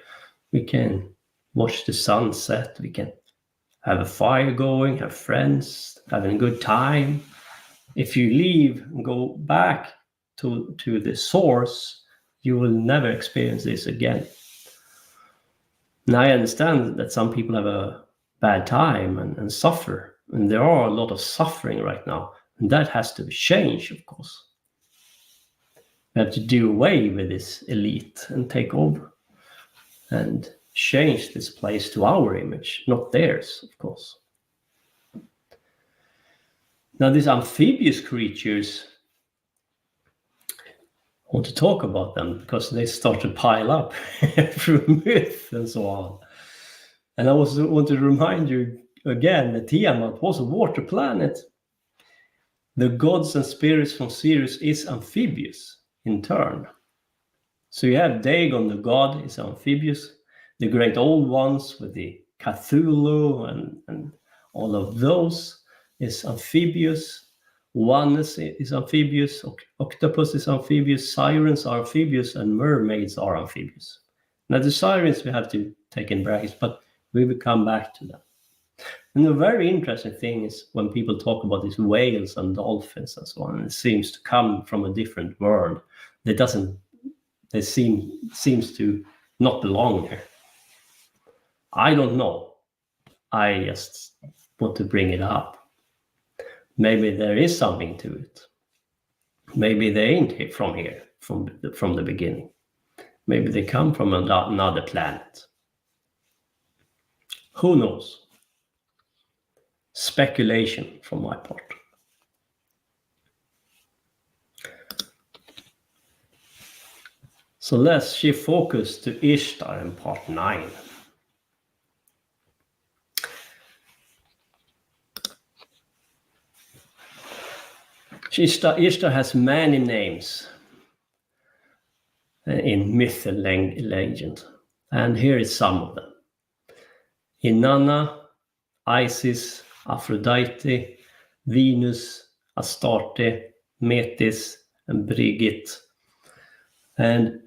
We can watch the sunset. We can have a fire going, have friends, having a good time. If you leave and go back to the source, you will never experience this again. Now, I understand that some people have a bad time and suffer. And there are a lot of suffering right now. And that has to change, of course. We have to do away with this elite and take over and change this place to our image, not theirs, of course. Now, these amphibious creatures, I want to talk about them because they start to pile up through myth and so on. And I also want to remind you again, the Tiamat was a water planet. The gods and spirits from Sirius is amphibious in turn. So you have Dagon, the god, is amphibious. The great old ones with the Cthulhu and all of those is amphibious. Oneness is amphibious. Octopus is amphibious. Sirens are amphibious, and mermaids are amphibious. Now the sirens we have to take in brackets, but we will come back to them. And the very interesting thing is when people talk about these whales and dolphins and so on, it seems to come from a different world. They seems to not belong there. I don't know. I just want to bring it up. Maybe there is something to it. Maybe they ain't from here, from the beginning. Maybe they come from another planet. Who knows? Speculation from my part. So let's shift focus to Ishtar in part 9. Ishtar has many names in myth and legend, and here is some of them. Inanna, Isis, Aphrodite, Venus, Astarte, Metis, and Brigit. And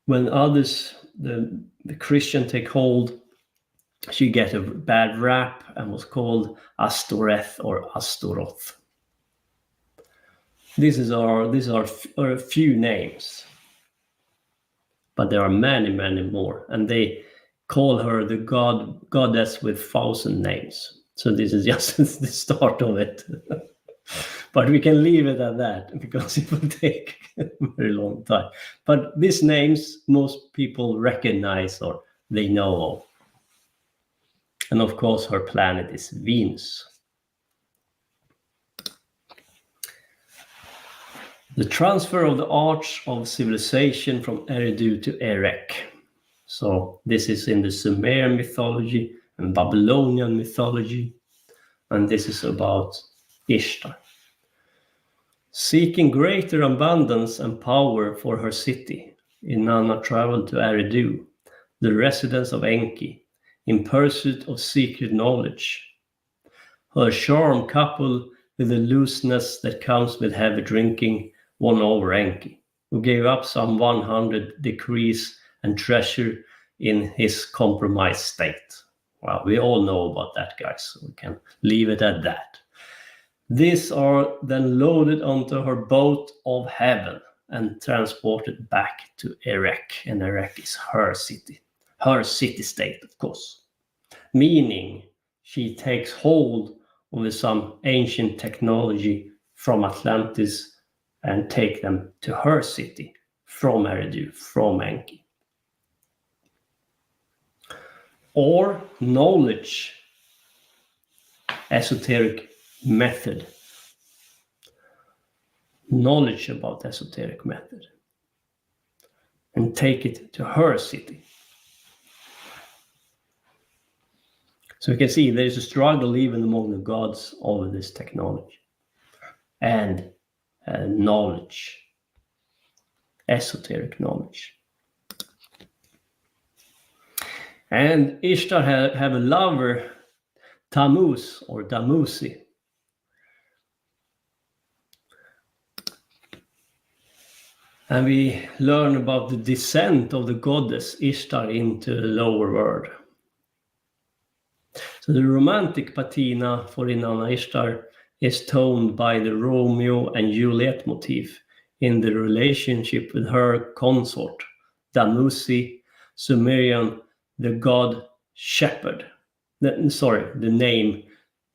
when others, the Christian take hold, she get a bad rap and was called Astoreth or Astaroth. These are a few names, but there are many, many more, and they call her the goddess with 1,000 names. So this is just the start of it. But we can leave it at that because it will take a very long time. But these names most people recognize or they know of. And of course her planet is Venus. The transfer of the arch of civilization from Eridu to Erech. So this is in the Sumerian mythology and Babylonian mythology, and this is about Ishtar. Seeking greater abundance and power for her city, Inanna traveled to Eridu, the residence of Enki, in pursuit of secret knowledge. Her charm, coupled with the looseness that comes with heavy drinking, won over Enki, who gave up some 100 decrees and treasure in his compromised state. Well, we all know about that, guys, so we can leave it at that. These are then loaded onto her boat of heaven and transported back to Erech, and Erech is her city-state, of course, meaning she takes hold of some ancient technology from Atlantis and take them to her city from Eridu, from Enki. Or knowledge, esoteric method. Knowledge about esoteric method. And take it to her city. So you can see there is a struggle even among the gods over this technology. And knowledge. Esoteric knowledge. And Ishtar have a lover, Tammuz or Damuzi. And we learn about the descent of the goddess Ishtar into the lower world. So the romantic patina for Inanna Ishtar is toned by the Romeo and Juliet motif in the relationship with her consort, Damuzi, Sumerian, the god shepherd. The name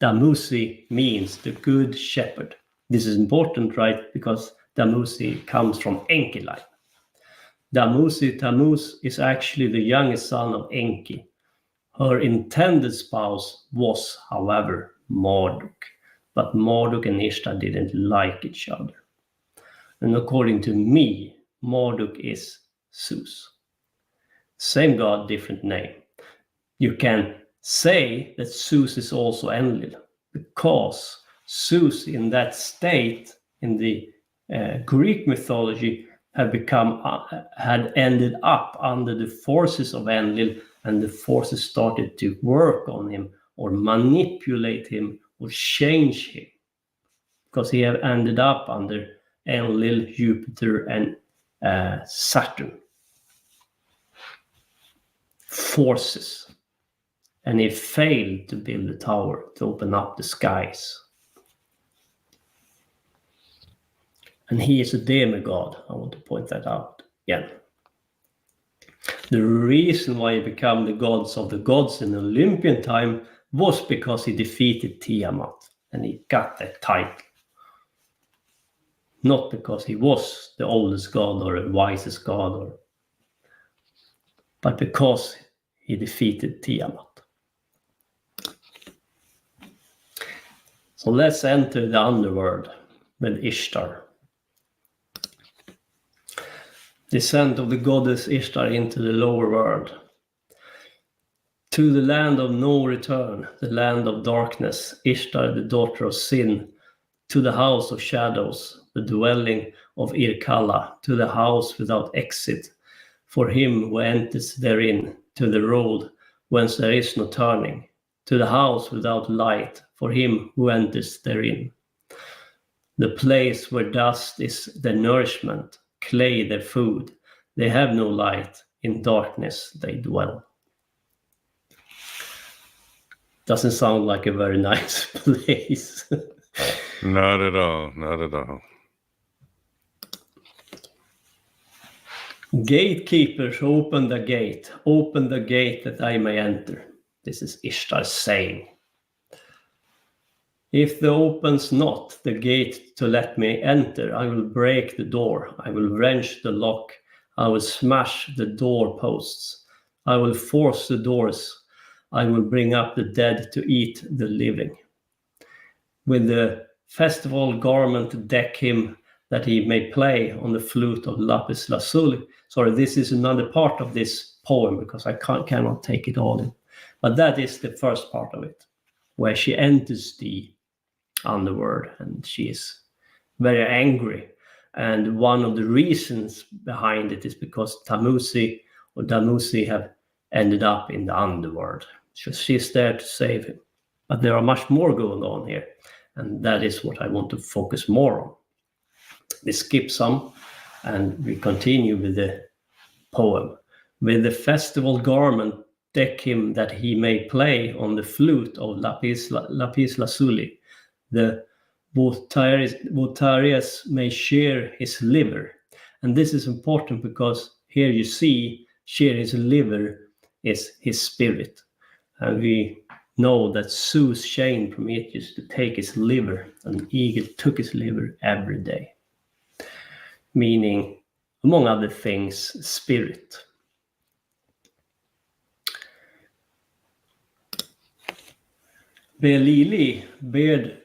Damuzi means the good shepherd. This is important, right? Because Damuzi comes from Enki line. Damuzi Tammuz is actually the youngest son of Enki. Her intended spouse was, however, Marduk. But Marduk and Ishtar didn't like each other. And according to me, Marduk is Zeus. Same god, different name. You can say that Zeus is also Enlil, because Zeus in that state in the Greek mythology had ended up under the forces of Enlil, and the forces started to work on him or manipulate him or change him, because he had ended up under Enlil, Jupiter, and Saturn forces, and he failed to build a tower to open up the skies. And he is a demigod. I want to point that out again. The reason why he became the gods of the gods in Olympian time was because he defeated Tiamat and he got that title. Not because he was the oldest god or the wisest god, but because he defeated Tiamat. So let's enter the underworld with Ishtar. Descent of the goddess Ishtar into the lower world. To the land of no return, the land of darkness, Ishtar, the daughter of sin, to the house of shadows, the dwelling of Irkalla, to the house without exit, for him who enters therein, to the road whence there is no turning, to the house without light, for him who enters therein. The place where dust is their nourishment, clay their food, they have no light, in darkness they dwell. Doesn't sound like a very nice place. Not at all, not at all. Gatekeepers, open the gate that I may enter. This is Ishtar saying. If thou opens not the gate to let me enter, I will break the door, I will wrench the lock, I will smash the door posts, I will force the doors, I will bring up the dead to eat the living. With the festival garment deck him, that he may play on the flute of lapis lazuli. Sorry, this is another part of this poem because I cannot take it all in. But that is the first part of it, where she enters the underworld and she is very angry. And one of the reasons behind it is because Tamusi have ended up in the underworld. So she's there to save him. But there are much more going on here. And that is what I want to focus more on. We skip some and we continue with the poem. With the festival garment deck him that he may play on the flute of lapis lazuli. The Votarius may share his liver. And this is important because here you see share his liver is his spirit. And we know that Zeus chained Prometheus to take his liver, and the eagle took his liver every day. Meaning, among other things, spirit. Belili bared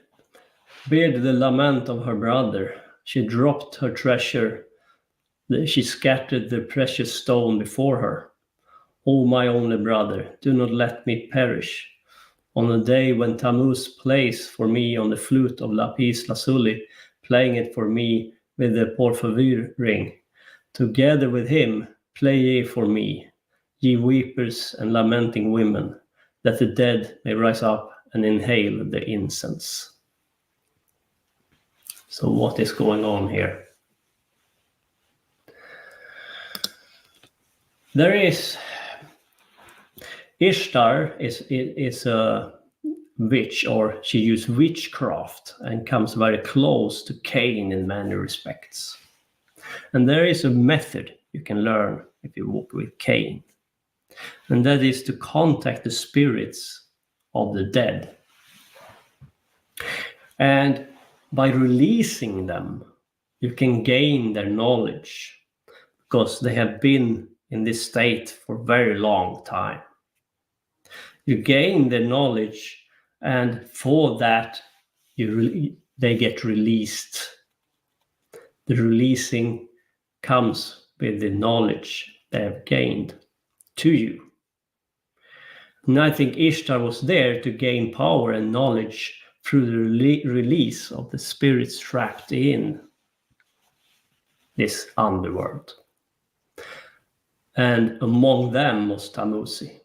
the lament of her brother. She dropped her treasure. She scattered the precious stone before her. O my only brother, do not let me perish. On the day when Tammuz plays for me on the flute of lapis lazuli, playing it for me with the porphyr ring, together with him play ye for me, ye weepers and lamenting women, that the dead may rise up and inhale the incense. So what is going on here? There is Ishtar is a witch, or she used witchcraft and comes very close to Cain in many respects. And there is a method you can learn if you walk with Cain, and that is to contact the spirits of the dead. And by releasing them, you can gain their knowledge because they have been in this state for a very long time. You gain their knowledge, and for that they get released. The releasing comes with the knowledge they have gained to you. And I think Ishtar was there to gain power and knowledge through the release of the spirits trapped in this underworld. And among them was Tamusi.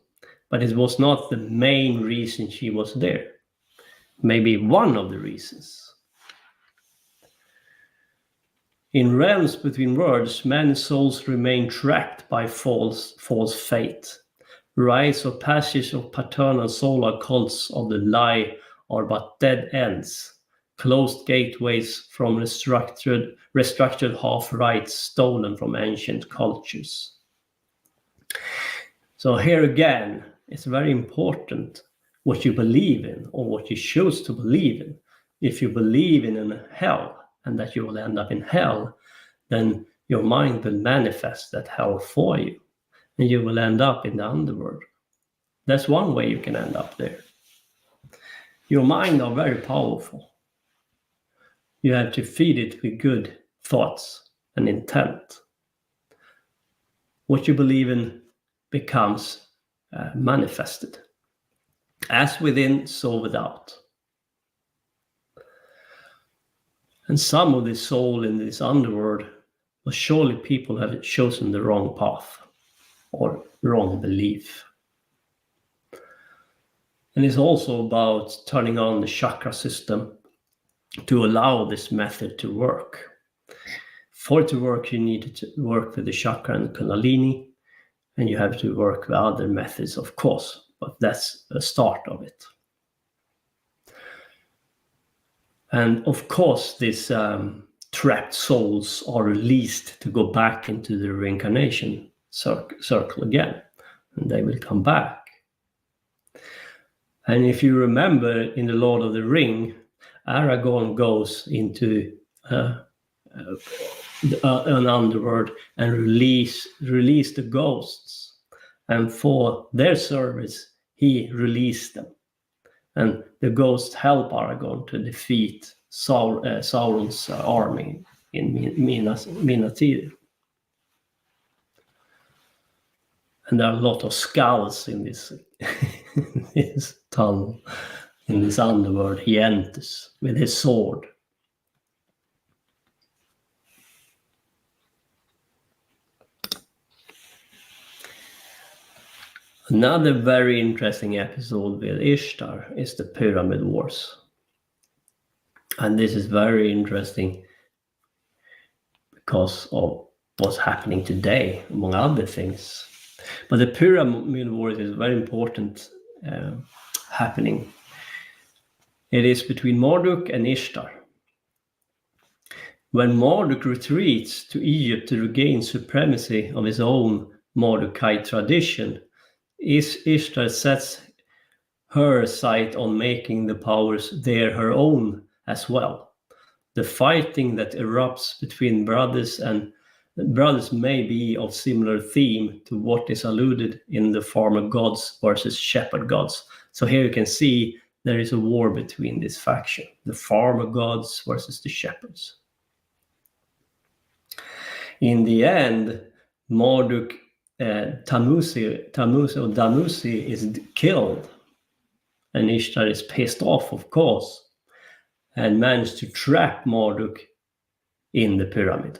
But it was not the main reason she was there. Maybe one of the reasons. In realms between worlds, many souls remain trapped by false fate. Rise or passage of paternal solar cults of the lie are but dead ends, closed gateways from restructured half-rights stolen from ancient cultures. So here again, it's very important what you believe in or what you choose to believe in. If you believe in a hell and that you will end up in hell, then your mind will manifest that hell for you and you will end up in the underworld. That's one way you can end up there. Your mind are very powerful. You have to feed it with good thoughts and intent. What you believe in becomes manifested. As within, so without. And some of the soul in this underworld, well, surely people have chosen the wrong path or wrong belief. And it's also about turning on the chakra system to allow this method to work. For it to work, you need to work with the chakra and the kundalini, and you have to work with other methods, of course, but that's a start of it. And of course, these trapped souls are released to go back into the reincarnation circle again, and they will come back. And if you remember in The Lord of the Ring, Aragorn goes into an underworld and release the ghosts. And for their service, he released them. And the ghosts help Aragorn to defeat Sauron's army in Minas Tirith. And there are a lot of skulls in this, this tunnel, in this underworld he enters with his sword. Another very interesting episode with Ishtar is the Pyramid Wars. And this is very interesting because of what's happening today, among other things. But the Pyramid Wars is very important happening. It is between Marduk and Ishtar. When Marduk retreats to Egypt to regain supremacy of his own Mardukite tradition, Ishtar sets her sight on making the powers there her own as well. The fighting that erupts between brothers may be of similar theme to what is alluded in the farmer gods versus shepherd gods. So here you can see there is a war between this faction, the farmer gods versus the shepherds. In the end, Marduk, Danusi is killed, and Ishtar is pissed off, of course, and managed to trap Marduk in the pyramid.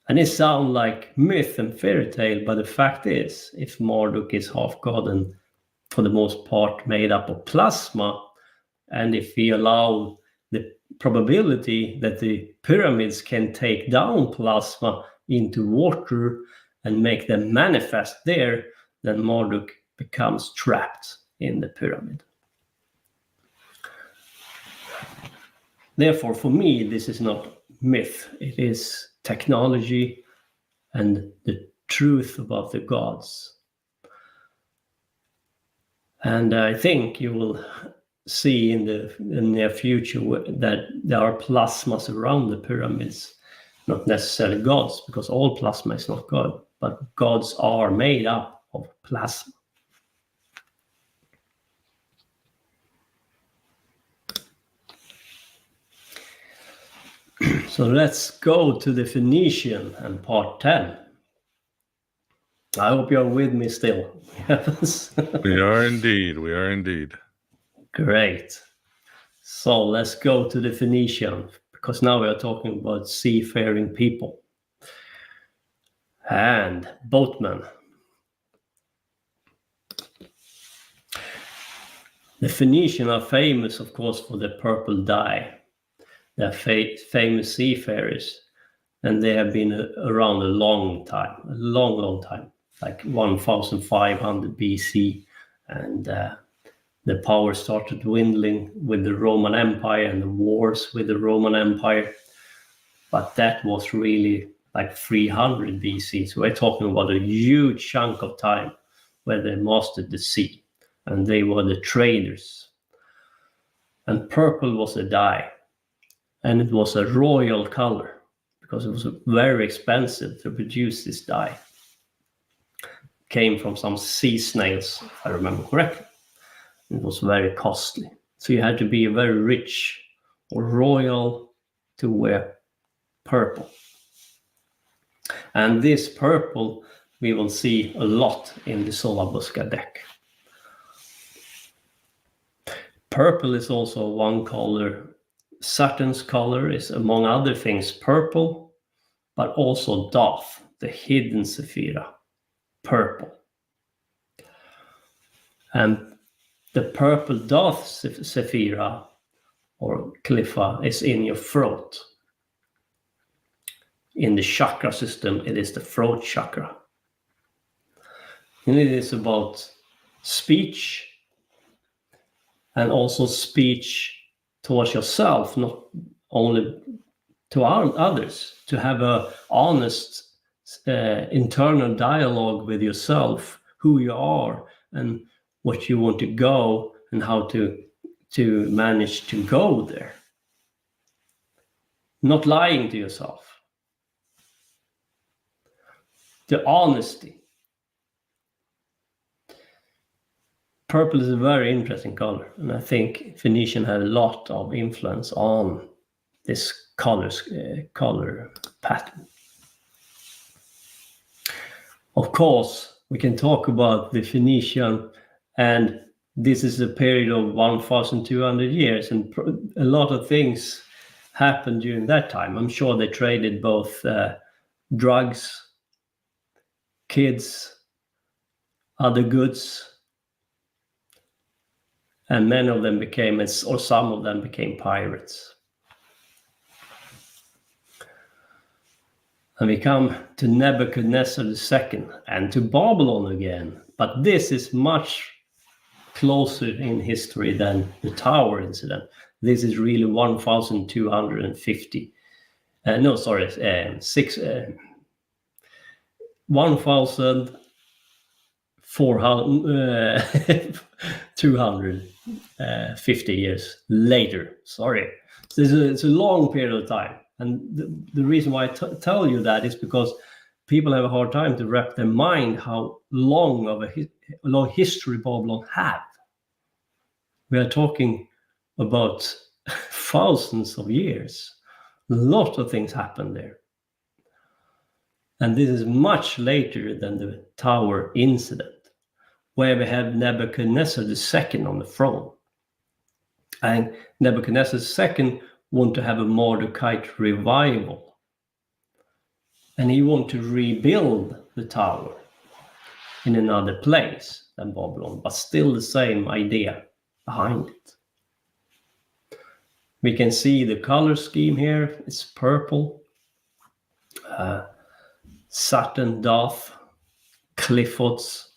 And it sounds like myth and fairy tale, but the fact is, if Marduk is half god and for the most part made up of plasma, and if we allow the probability that the pyramids can take down plasma into water and make them manifest there, then Marduk becomes trapped in the pyramid. Therefore, for me, this is not myth. It is technology and the truth about the gods. And I think you will see in the near future that there are plasmas around the pyramids, not necessarily gods, because all plasma is not God, but gods are made up of plasma. So let's go to the Phoenician and part 10. I hope you're with me still. Yes. We are indeed. We are indeed. Great. So let's go to the Phoenician, because now we are talking about seafaring people and boatmen. The Phoenicians are famous, of course, for the purple dye. They're famous seafarers, and they have been around a long time, long time, like 1500 BC, and the power started dwindling with the Roman Empire and the wars with the Roman Empire. But that was really like 300 BC. So we're talking about a huge chunk of time where they mastered the sea, and they were the traders. And purple was a dye, and it was a royal color because it was very expensive to produce this dye. It came from some sea snails, if I remember correctly. It was very costly. So you had to be very rich or royal to wear purple. And this purple we will see a lot in the Solabusca deck. Purple is also one color. Saturn's color is, among other things, purple, but also Thoth, the hidden Sephira, purple. And the purple Thoth Sephira, or Cliffa, is in your throat. In the chakra system, it is the throat chakra. And it is about speech, and also speech towards yourself, not only to others, to have an honest internal dialogue with yourself, who you are and what you want to go and how to manage to go there. Not lying to yourself. The honesty. Purple is a very interesting color, and I think Phoenician had a lot of influence on this color pattern. Of course, we can talk about the Phoenician, and this is a period of 1,200 years, and a lot of things happened during that time. I'm sure they traded both drugs, kids, other goods, and many of them became, or some of them became pirates. And we come to Nebuchadnezzar II and to Babylon again. But this is much closer in history than the Tower incident. This is really 1,250. 1,250 years later. Sorry. So it's a long period of time. And the reason why I tell you that is because people have a hard time to wrap their mind how long of a long history Babylon had. We are talking about thousands of years. A lot of things happened there. And this is much later than the Tower incident, where we have Nebuchadnezzar II on the throne. And Nebuchadnezzar II wanted to have a Mordecaiite revival. And he wanted to rebuild the tower in another place than Babylon, but still the same idea behind it. We can see the color scheme here. It's purple. Saturn, Thoth, Cliffords.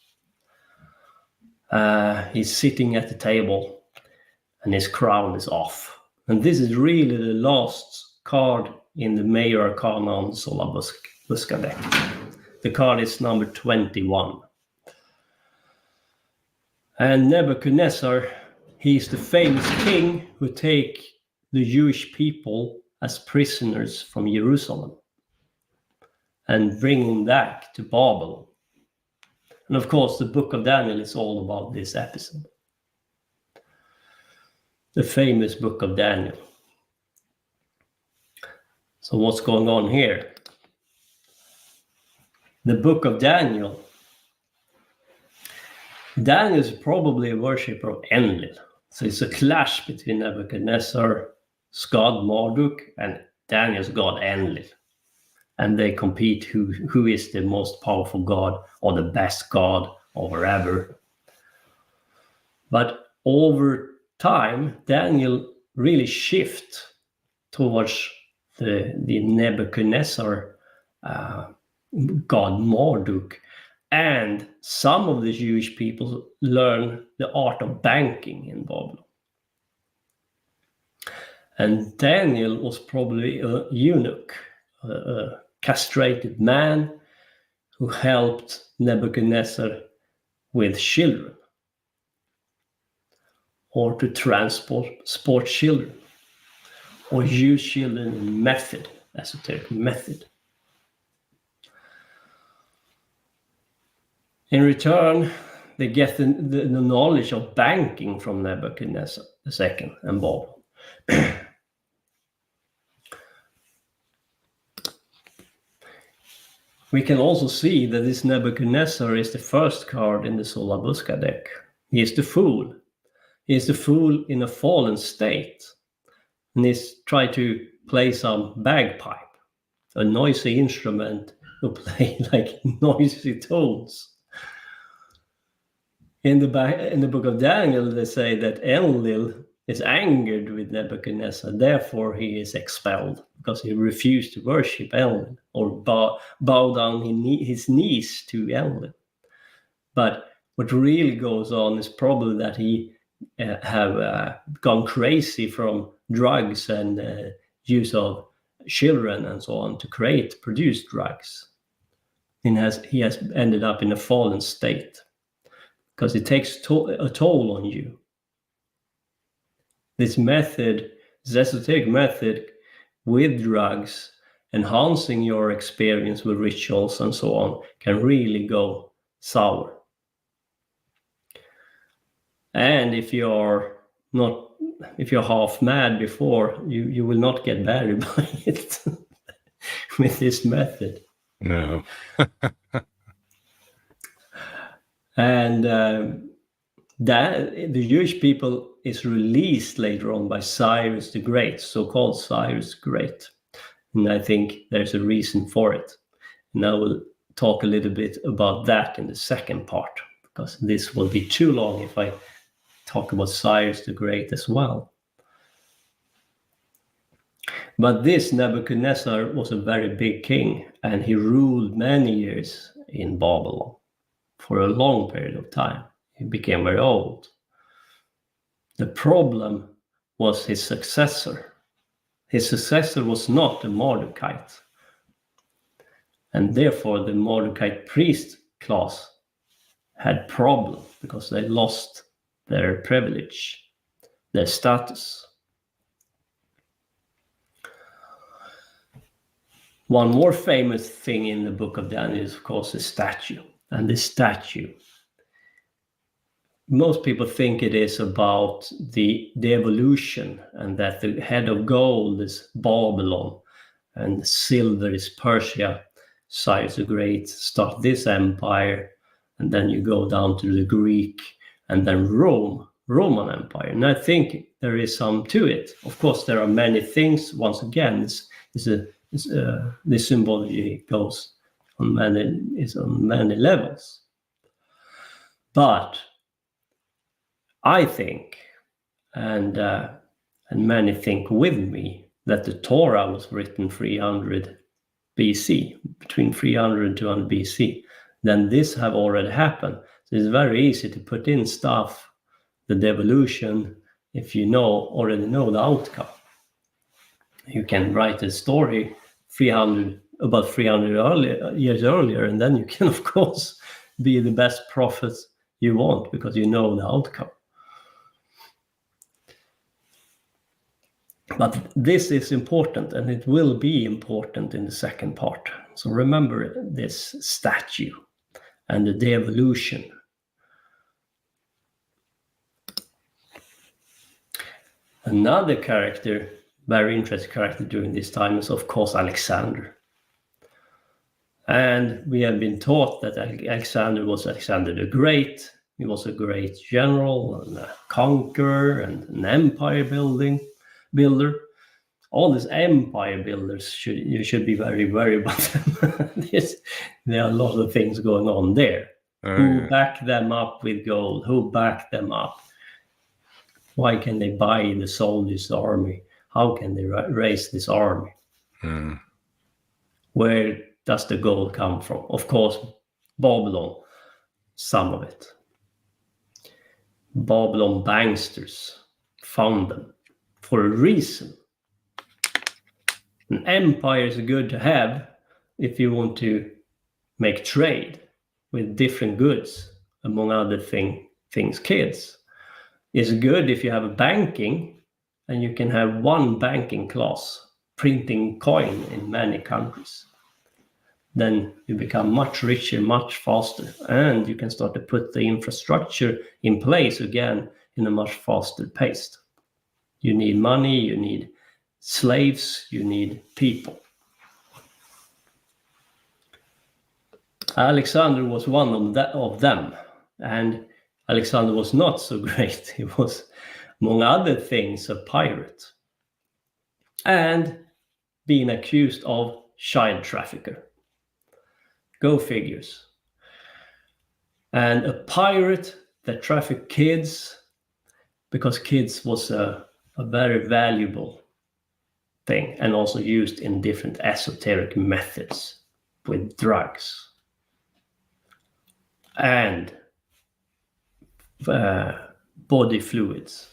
He's sitting at the table and his crown is off. And this is really the last card in the Major Arcana on Solabusca deck. The card is number 21. And Nebuchadnezzar, he's the famous king who take the Jewish people as prisoners from Jerusalem and bring them back to Babylon. And of course, the book of Daniel is all about this episode. The famous book of Daniel. So what's going on here? The book of Daniel Daniel is probably a worshipper of Enlil. So it's a clash between Nebuchadnezzar's god Marduk and Daniel's god Enlil. And they compete who is the most powerful god or the best god or whatever. But over time, Daniel really shifts towards the Nebuchadnezzar god Marduk. And some of the Jewish people learn the art of banking in Babylon. And Daniel was probably a eunuch, a castrated man who helped Nebuchadnezzar with children, or to transport children, or use children in method, esoteric method. In return, they get the knowledge of banking from Nebuchadnezzar II and Babylon. We can also see that this Nebuchadnezzar is the first card in the Solabuska deck. He is the fool. He is the fool in a fallen state. And he's trying to play some bagpipe, a noisy instrument to play like noisy tones. In the book of Daniel, they say that Enlil is angered with Nebuchadnezzar, therefore he is expelled because he refused to worship Enlil or bow down his knees to Enlil. But what really goes on is probably that he have gone crazy from drugs and use of children and so on to produce drugs. And he has ended up in a fallen state because it takes a toll on you. This method, this esoteric method with drugs, enhancing your experience with rituals and so on, can really go sour. And if you're half mad before, you will not get better by it with this method. No. And that the Jewish people is released later on by Cyrus the Great, so-called Cyrus the Great. And I think there's a reason for it. And I will talk a little bit about that in the second part, because this will be too long if I talk about Cyrus the Great as well. But this Nebuchadnezzar was a very big king, and he ruled many years in Babylon for a long period of time. He became very old. The problem was his successor. His successor was not a Mordecite. And therefore the Mordecite priest class had problems because they lost their privilege, their status. One more famous thing in the book of Daniel is, of course, the statue. And this statue, most people think it is about the evolution, and that the head of gold is Babylon and silver is Persia. Cyrus the Great start this empire, and then you go down to the Greek and then Roman Empire. And I think there is some to it. Of course, there are many things. Once again, this symbology goes on many levels. But I think, and many think with me, that the Torah was written 300 BC, between 300 and 200 BC. Then this have already happened. So it's very easy to put in stuff, the devolution, if you already know the outcome. You can write a story about 300 years earlier, and then you can, of course, be the best prophet you want because you know the outcome. But this is important, and it will be important in the second part. So remember this statue and the devolution. Another character, very interesting character during this time, is of course Alexander. And we have been taught that Alexander was Alexander the Great, He was a great general and a conqueror and an empire builder. All these empire builders you should be very worried about them. There are a lot of things going on there. Who backed them up with gold? Who backed them up? Why can they buy the soldiers' army? How can they raise this army? Where does the gold come from? Of course, Babylon, some of it. Babylon banksters found them for a reason. An empire is good to have if you want to make trade with different goods, among other things, kids. It's good if you have a banking and you can have one banking class printing coin in many countries. Then you become much richer, much faster, and you can start to put the infrastructure in place again in a much faster pace. You need money, you need slaves, you need people. Alexander was one of them, and Alexander was not so great. He was, among other things, a pirate and being accused of child trafficker. Go figures. And a pirate that trafficked kids, because kids was a very valuable thing and also used in different esoteric methods with drugs and body fluids.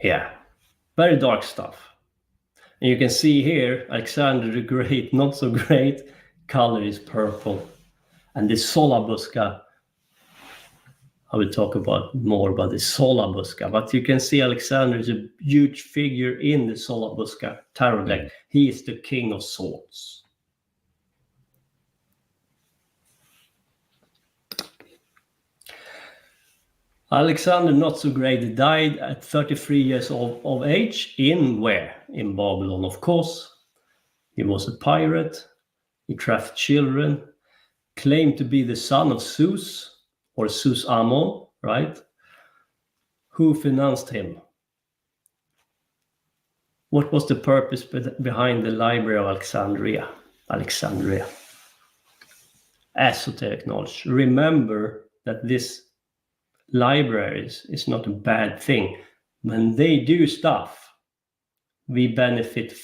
Yeah, very dark stuff. And you can see here, Alexander the Great, not so great, color is purple. And the Solabusca, I will talk more about the Solabusca, but you can see Alexander is a huge figure in the Solabusca tarot deck. He is the king of swords. Alexander, not so great, died at 33 years of age. In where? In Babylon, of course. He was a pirate. He trafficked children. Claimed to be the son of Zeus, or Zeus Ammon, right? Who financed him? What was the purpose behind the Library of Alexandria? Esoteric knowledge. Remember that this libraries is not a bad thing. When they do stuff, we benefit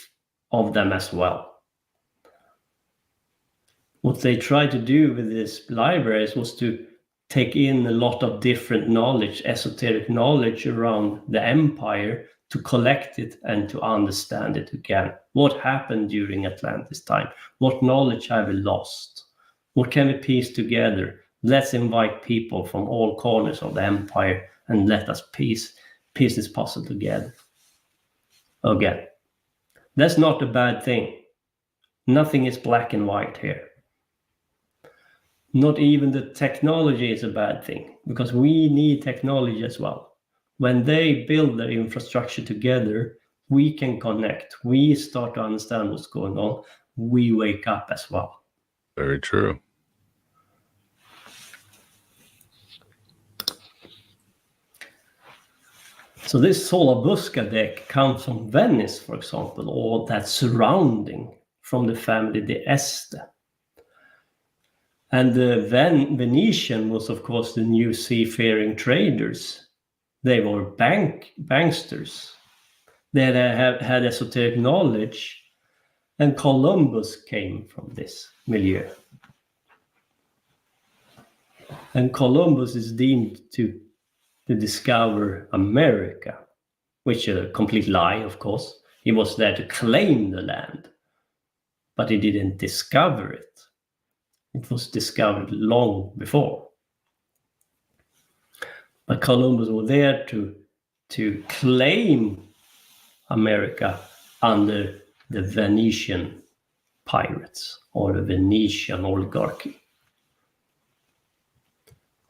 of them as well. What they tried to do with these libraries was to take in a lot of different knowledge, esoteric knowledge around the empire, to collect it and to understand it again. What happened during Atlantis time? What knowledge have we lost? What can we piece together? Let's invite people from all corners of the empire and let us piece this puzzle together. Again, that's not a bad thing. Nothing is black and white here. Not even the technology is a bad thing, because we need technology as well. When they build their infrastructure together, we can connect. We start to understand what's going on. We wake up as well. Very true. So this Solabusca deck comes from Venice, for example, or that surrounding from the family de Este. And the Venetian was, of course, the new seafaring traders. They were banksters. They had esoteric knowledge, and Columbus came from this milieu. And Columbus is deemed to discover America, which is a complete lie, of course. He was there to claim the land, but he didn't discover it. It was discovered long before. But Columbus was there to claim America under the Venetian pirates or the Venetian oligarchy,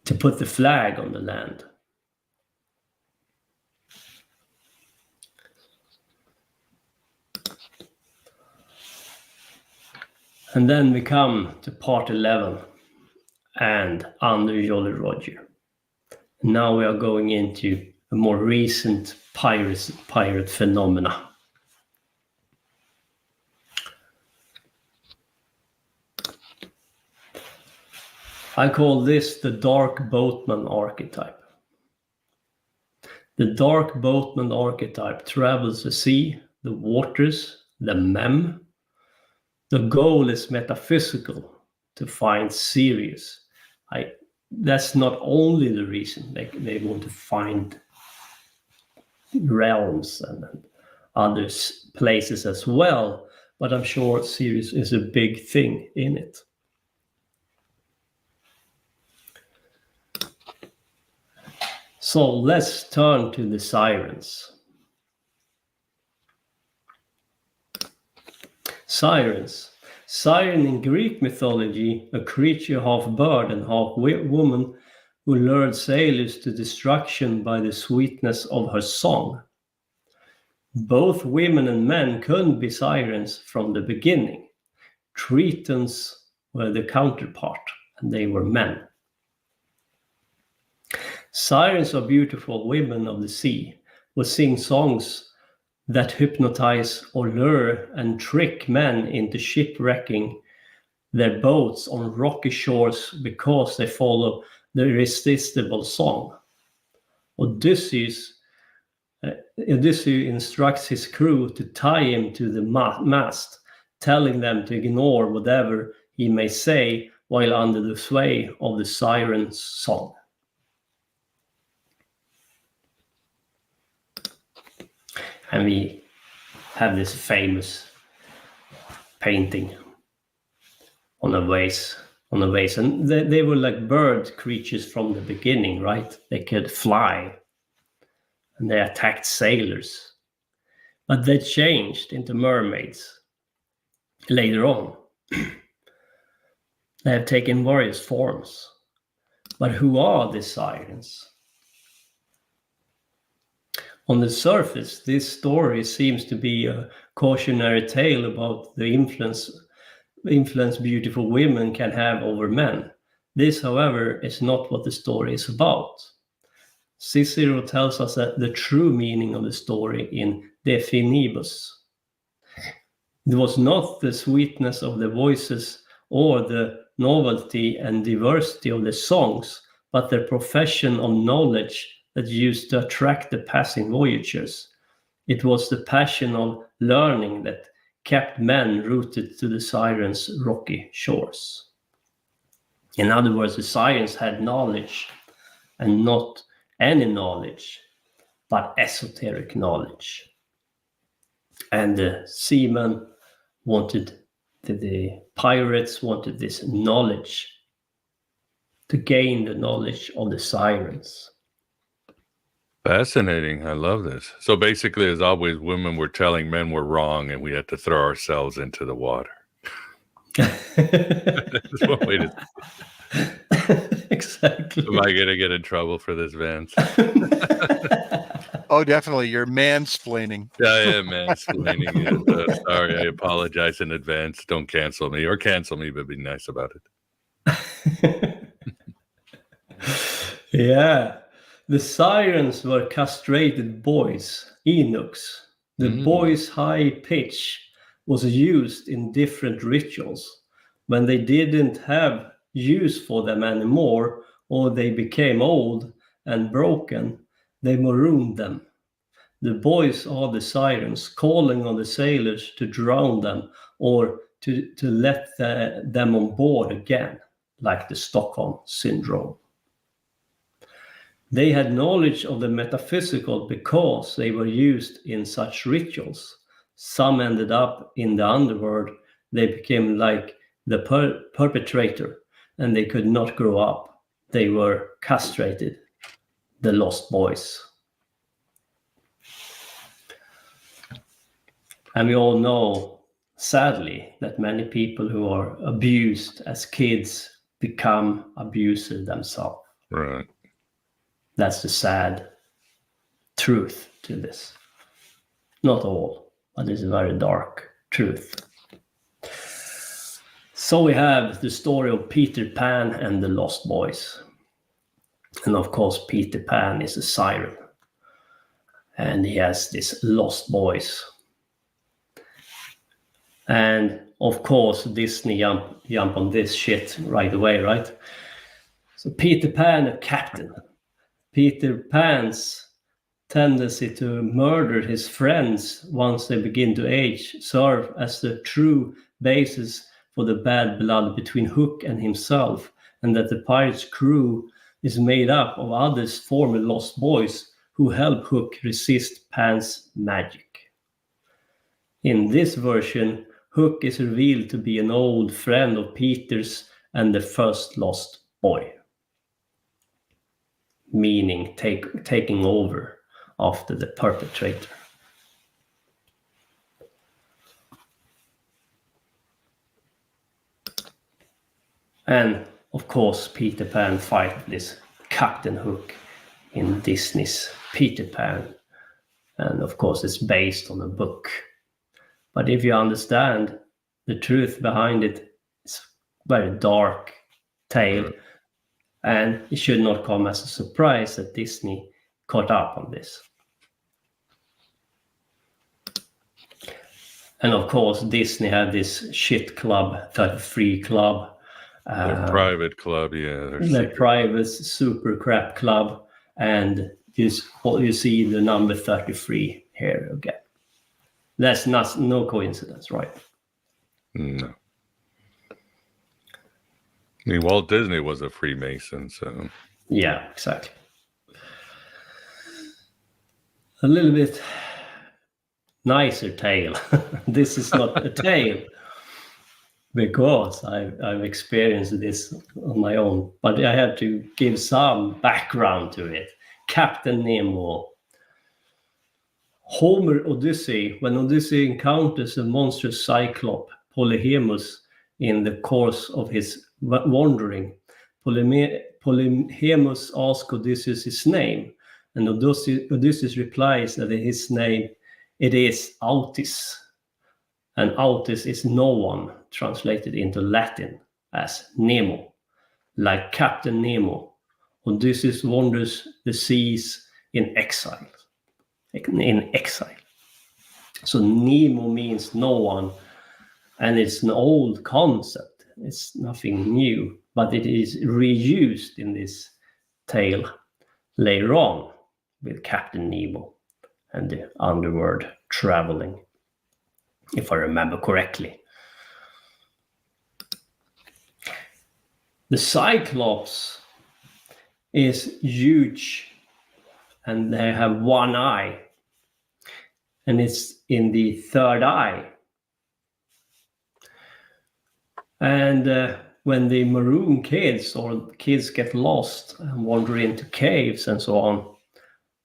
to put the flag on the land. And then we come to part 11. and Under Jolly Roger. Now we are going into a more recent pirate phenomena. I call this the dark boatman archetype. The dark boatman archetype travels the sea, the waters, the mem. The goal is metaphysical, to find Sirius. That's not only the reason they want to find realms and other places as well, but I'm sure Sirius is a big thing in it. So let's turn to the sirens. Sirens. Siren in Greek mythology, a creature half bird and half woman who lured sailors to destruction by the sweetness of her song. Both women and men couldn't be sirens from the beginning. Tritons were the counterpart, and they were men. Sirens are beautiful women of the sea who sing songs that hypnotize or lure and trick men into shipwrecking their boats on rocky shores because they follow the irresistible song. Odysseus instructs his crew to tie him to the mast, telling them to ignore whatever he may say while under the sway of the siren's song. And we have this famous painting on a vase. And they were like bird creatures from the beginning, right? They could fly and they attacked sailors. But they changed into mermaids later on. They have taken various forms. But who are the sirens? On the surface, this story seems to be a cautionary tale about the influence beautiful women can have over men. This, however, is not what the story is about. Cicero tells us that the true meaning of the story in De Finibus. It was not the sweetness of the voices or the novelty and diversity of the songs, but their profession of knowledge that used to attract the passing voyagers. It was the passion of learning that kept men rooted to the sirens' rocky shores. In other words, the sirens had knowledge, and not any knowledge, but esoteric knowledge. And the seamen wanted, the pirates wanted this knowledge, to gain the knowledge of the sirens. Fascinating. I love this. So basically, as always, women were telling men we're wrong and we had to throw ourselves into the water. That's one way to... Exactly. Am I going to get in trouble for this, Vance? Oh, definitely. You're mansplaining. Yeah, I am mansplaining. Yes. Sorry, I apologize in advance. Don't cancel me, or cancel me, but be nice about it. Yeah. The sirens were castrated boys, eunuchs. The boys' high pitch was used in different rituals. When they didn't have use for them anymore, or they became old and broken, they marooned them. The boys are the sirens, calling on the sailors to drown them or to let them on board again, like the Stockholm Syndrome. They had knowledge of the metaphysical because they were used in such rituals. Some ended up in the underworld. They became like the perpetrator, and they could not grow up. They were castrated, the lost boys. And we all know, sadly, that many people who are abused as kids become abusers themselves. Right. That's the sad truth to this. Not all, but it's a very dark truth. So we have the story of Peter Pan and the Lost Boys. And of course, Peter Pan is a siren. And he has these lost boys. And of course, Disney jump on this shit right away, right? So Peter Pan, a captain. Peter Pan's tendency to murder his friends once they begin to age serve as the true basis for the bad blood between Hook and himself, and that the pirate's crew is made up of others former lost boys who help Hook resist Pan's magic. In this version, Hook is revealed to be an old friend of Peter's and the first lost boy, meaning taking over after the perpetrator. And of course, Peter Pan fights this Captain Hook in Disney's Peter Pan. And of course, it's based on a book. But if you understand the truth behind it, it's a very dark tale. And it should not come as a surprise that Disney caught up on this. And of course, Disney had this shit club, 33 club. Their private club, yeah. The private super crap club. And you see the number 33 here again. That's no coincidence, right? No. I mean, Walt Disney was a Freemason, so... Yeah, exactly. A little bit nicer tale. This is not a tale, because I've experienced this on my own, but I have to give some background to it. Captain Nemo. Homer Odyssey, when Odyssey encounters a monstrous cyclops, Polyhemus, in the course of his wandering, Polyhemus asks Odysseus his name, and Odysseus replies that his name, it is Autis, and Autis is no one, translated into Latin as Nemo. Like Captain Nemo, Odysseus wanders the seas in exile. So Nemo means no one, and it's an old concept. It's nothing new, but it is reused in this tale later on with Captain Nemo and the underworld traveling, if I remember correctly. The Cyclops is huge, and they have one eye, and it's in the third eye. And when the maroon kids or kids get lost and wander into caves and so on,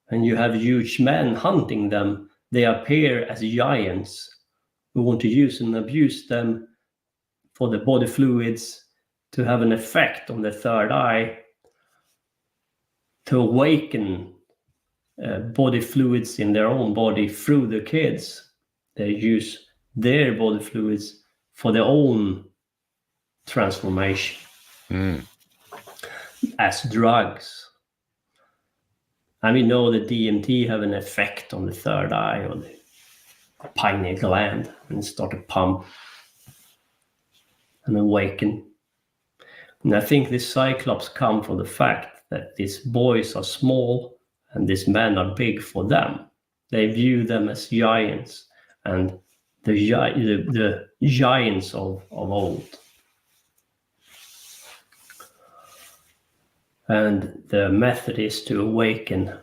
and you have huge men hunting them, they appear as giants who want to use and abuse them for the body fluids to have an effect on the third eye, to awaken body fluids in their own body through the kids. They use their body fluids for their own transformation as drugs. And we know that DMT have an effect on the third eye or the pineal gland, and start to pump and awaken. And I think this Cyclops come from the fact that these boys are small and these men are big for them. They view them as giants, and the giants of old. And the method is to awaken,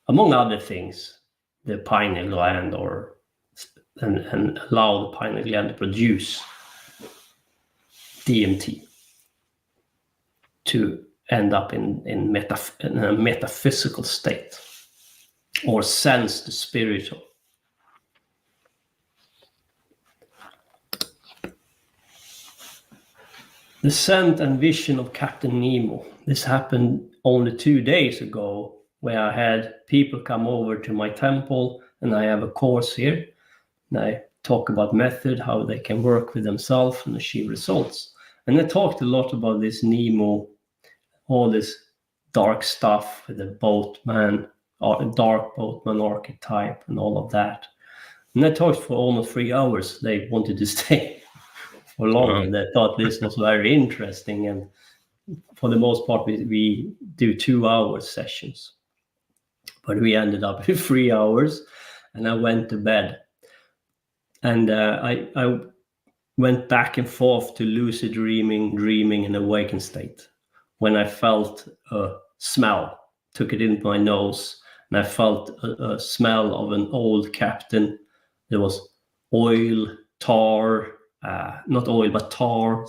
among other things, the pineal gland, and allow the pineal gland to produce DMT to end up in a metaphysical state, or sense the spiritual. The scent and vision of Captain Nemo. This happened only 2 days ago, where I had people come over to my temple, and I have a course here. And I talk about method, how they can work with themselves and achieve results. And they talked a lot about this Nemo, all this dark stuff with the boatman, or dark boatman archetype and all of that. And they talked for almost 3 hours. They wanted to stay for longer. Wow. They thought this was very interesting. And for the most part, we do 2 hour sessions. But we ended up with 3 hours, and I went to bed. And I went back and forth to lucid dreaming, and awakened state. When I felt a smell, took it into my nose, and I felt a smell of an old captain. There was oil, tar, not oil, but tar,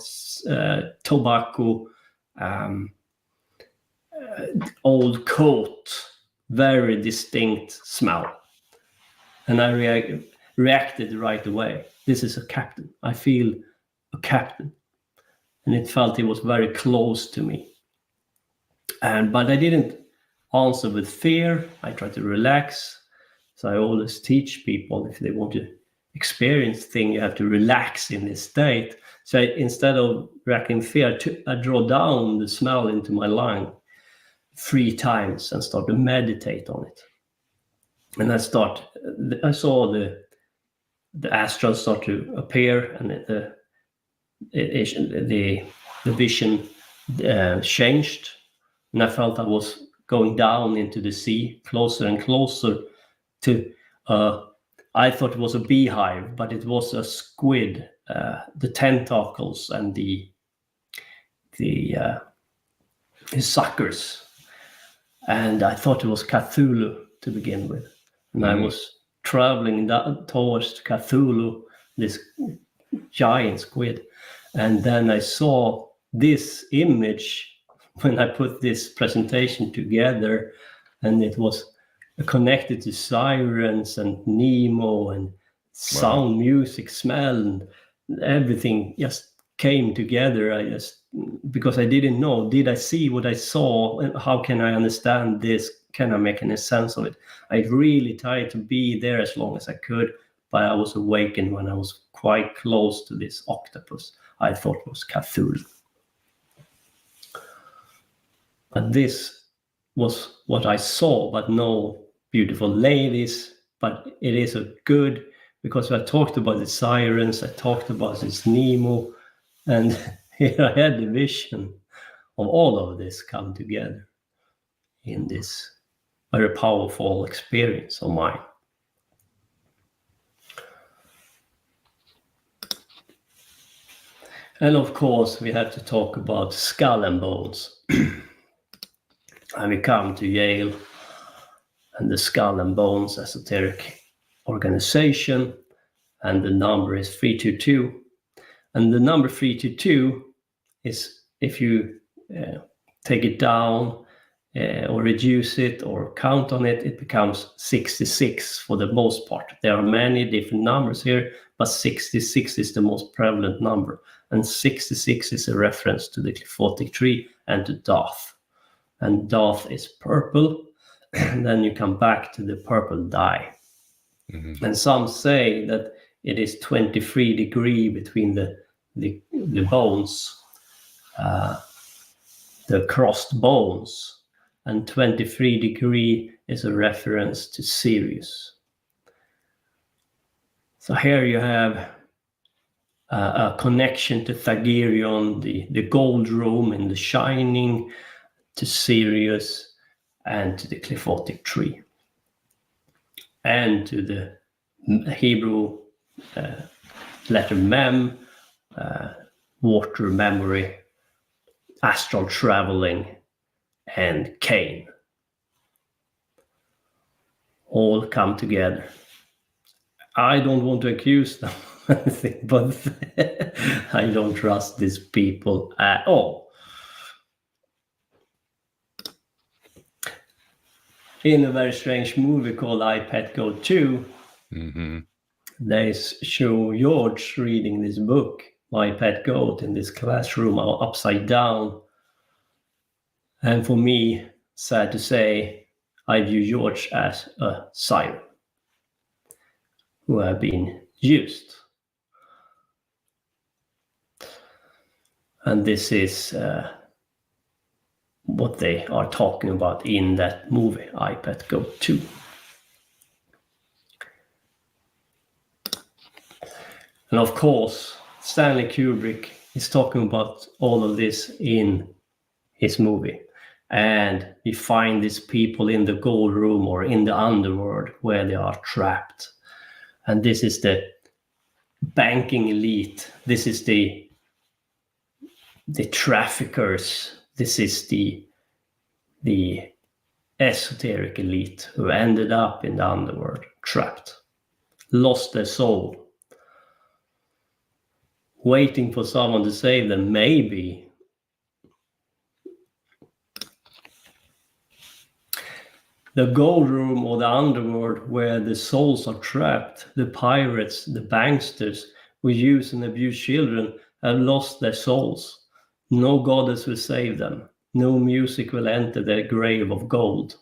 tobacco, old coat, very distinct smell. And I reacted right away. This is a captain. I feel a captain. And it felt he was very close to me. But I didn't answer with fear. I tried to relax. So I always teach people, if they want to experience things, you have to relax in this state. So instead of reacting fear, I draw down the smell into my lung 3 times and start to meditate on it. And I saw the astrals start to appear, and the vision changed. And I felt I was going down into the sea, closer and closer to, I thought it was a beehive, but it was a squid, the tentacles and his suckers. And I thought it was Cthulhu to begin with. And I was traveling towards Cthulhu, this giant squid. And then I saw this image when I put this presentation together, and it was connected to sirens and Nemo and sound, music, smell, and everything just came together. Because I didn't know, did I see what I saw? How can I understand this? Can I make any sense of it? I really tried to be there as long as I could, but I was awakened when I was quite close to this octopus. I thought it was Cthulhu. But this was what I saw, but no beautiful ladies. But it is a good, because I talked about the sirens, I talked about this Nemo, and here I had the vision of all of this come together in this very powerful experience of mine. And of course, we have to talk about skull and bones. And we come to Yale and the Skull and Bones Esoteric Organization, and the number is 322. And the number 322 is, if you take it down or reduce it or count on it, it becomes 66 for the most part. There are many different numbers here, but 66 is the most prevalent number. And 66 is a reference to the Qliphothic tree and to Thoth. And Thoth is purple, and then you come back to the purple dye. Mm-hmm. And some say that it is 23 degrees between the bones, the crossed bones, and 23 degrees is a reference to Sirius. So here you have a connection to Thagirion, the gold room in the shining, to Sirius, and to the Qliphothic tree, and to the Hebrew letter Mem, water, memory, astral traveling, and Cain. All come together. I don't want to accuse them of anything, but I don't trust these people at all. In a very strange movie called I, Pet Goat 2, they show George reading this book, My Pet Goat, in this classroom upside down. And for me, sad to say, I view George as a siren who have been used. And this is what they are talking about in that movie, iPad Go 2. And of course, Stanley Kubrick is talking about all of this in his movie. And we find these people in the gold room or in the underworld where they are trapped. And this is the banking elite. This is the traffickers. This is the esoteric elite who ended up in the underworld, trapped, lost their soul, waiting for someone to save them. Maybe the gold room or the underworld where the souls are trapped, the pirates, the banksters who use and abuse children have lost their souls. No goddess will save them. No music will enter their grave of gold.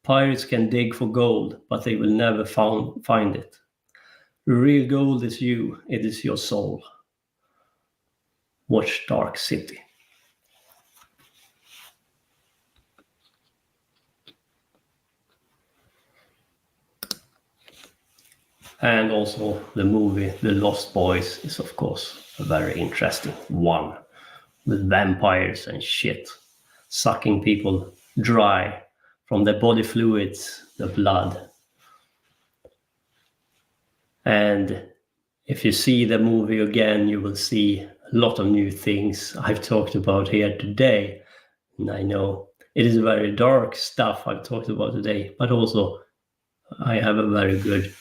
Pirates can dig for gold, but they will never find it. The real gold is you. It is your soul. Watch Dark City. And also the movie The Lost Boys is of course a very interesting one, with vampires and shit sucking people dry from their body fluids, the blood. And if you see the movie again, you will see a lot of new things I've talked about here today. And I know it is very dark stuff I've talked about today, but also I have a very good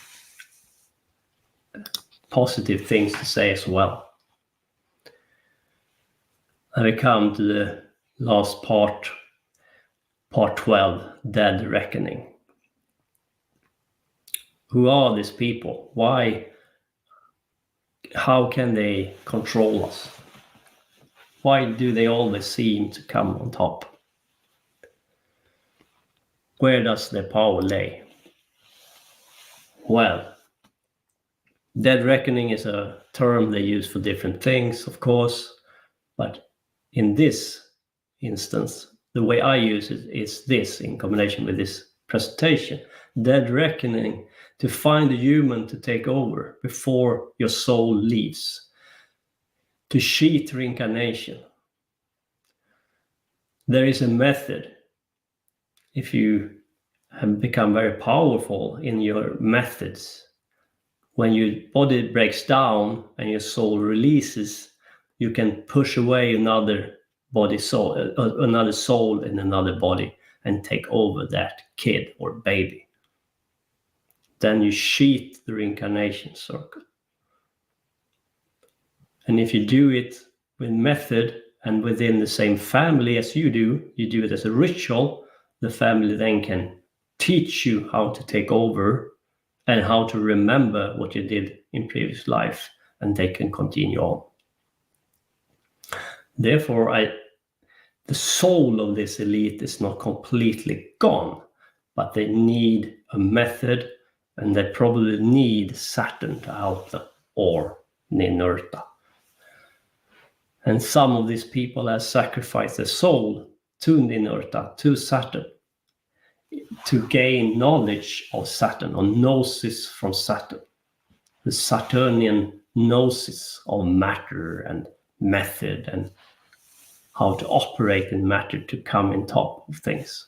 positive things to say as well. And we come to the last part 12, Dead Reckoning. Who are these people? Why? How can they control us? Why do they always seem to come on top? Where does their power lay? Well, Dead Reckoning is a term they use for different things, of course, but in this instance, the way I use it is this in combination with this presentation. Dead Reckoning, to find a human to take over before your soul leaves, to cheat reincarnation. There is a method. If you have become very powerful in your methods, when your body breaks down and your soul releases, you can push away another soul in another body and take over that kid or baby. Then you cheat the reincarnation circle. And if you do it with method and within the same family as you do it as a ritual, the family then can teach you how to take over and how to remember what you did in previous life, and they can continue on. Therefore, the soul of this elite is not completely gone, but they need a method, and they probably need Saturn to help them, or Ninurta. And some of these people have sacrificed their soul to Ninurta, to Saturn, to gain knowledge of Saturn, or gnosis from Saturn. The Saturnian gnosis of matter and method and how to operate in matter to come in top of things.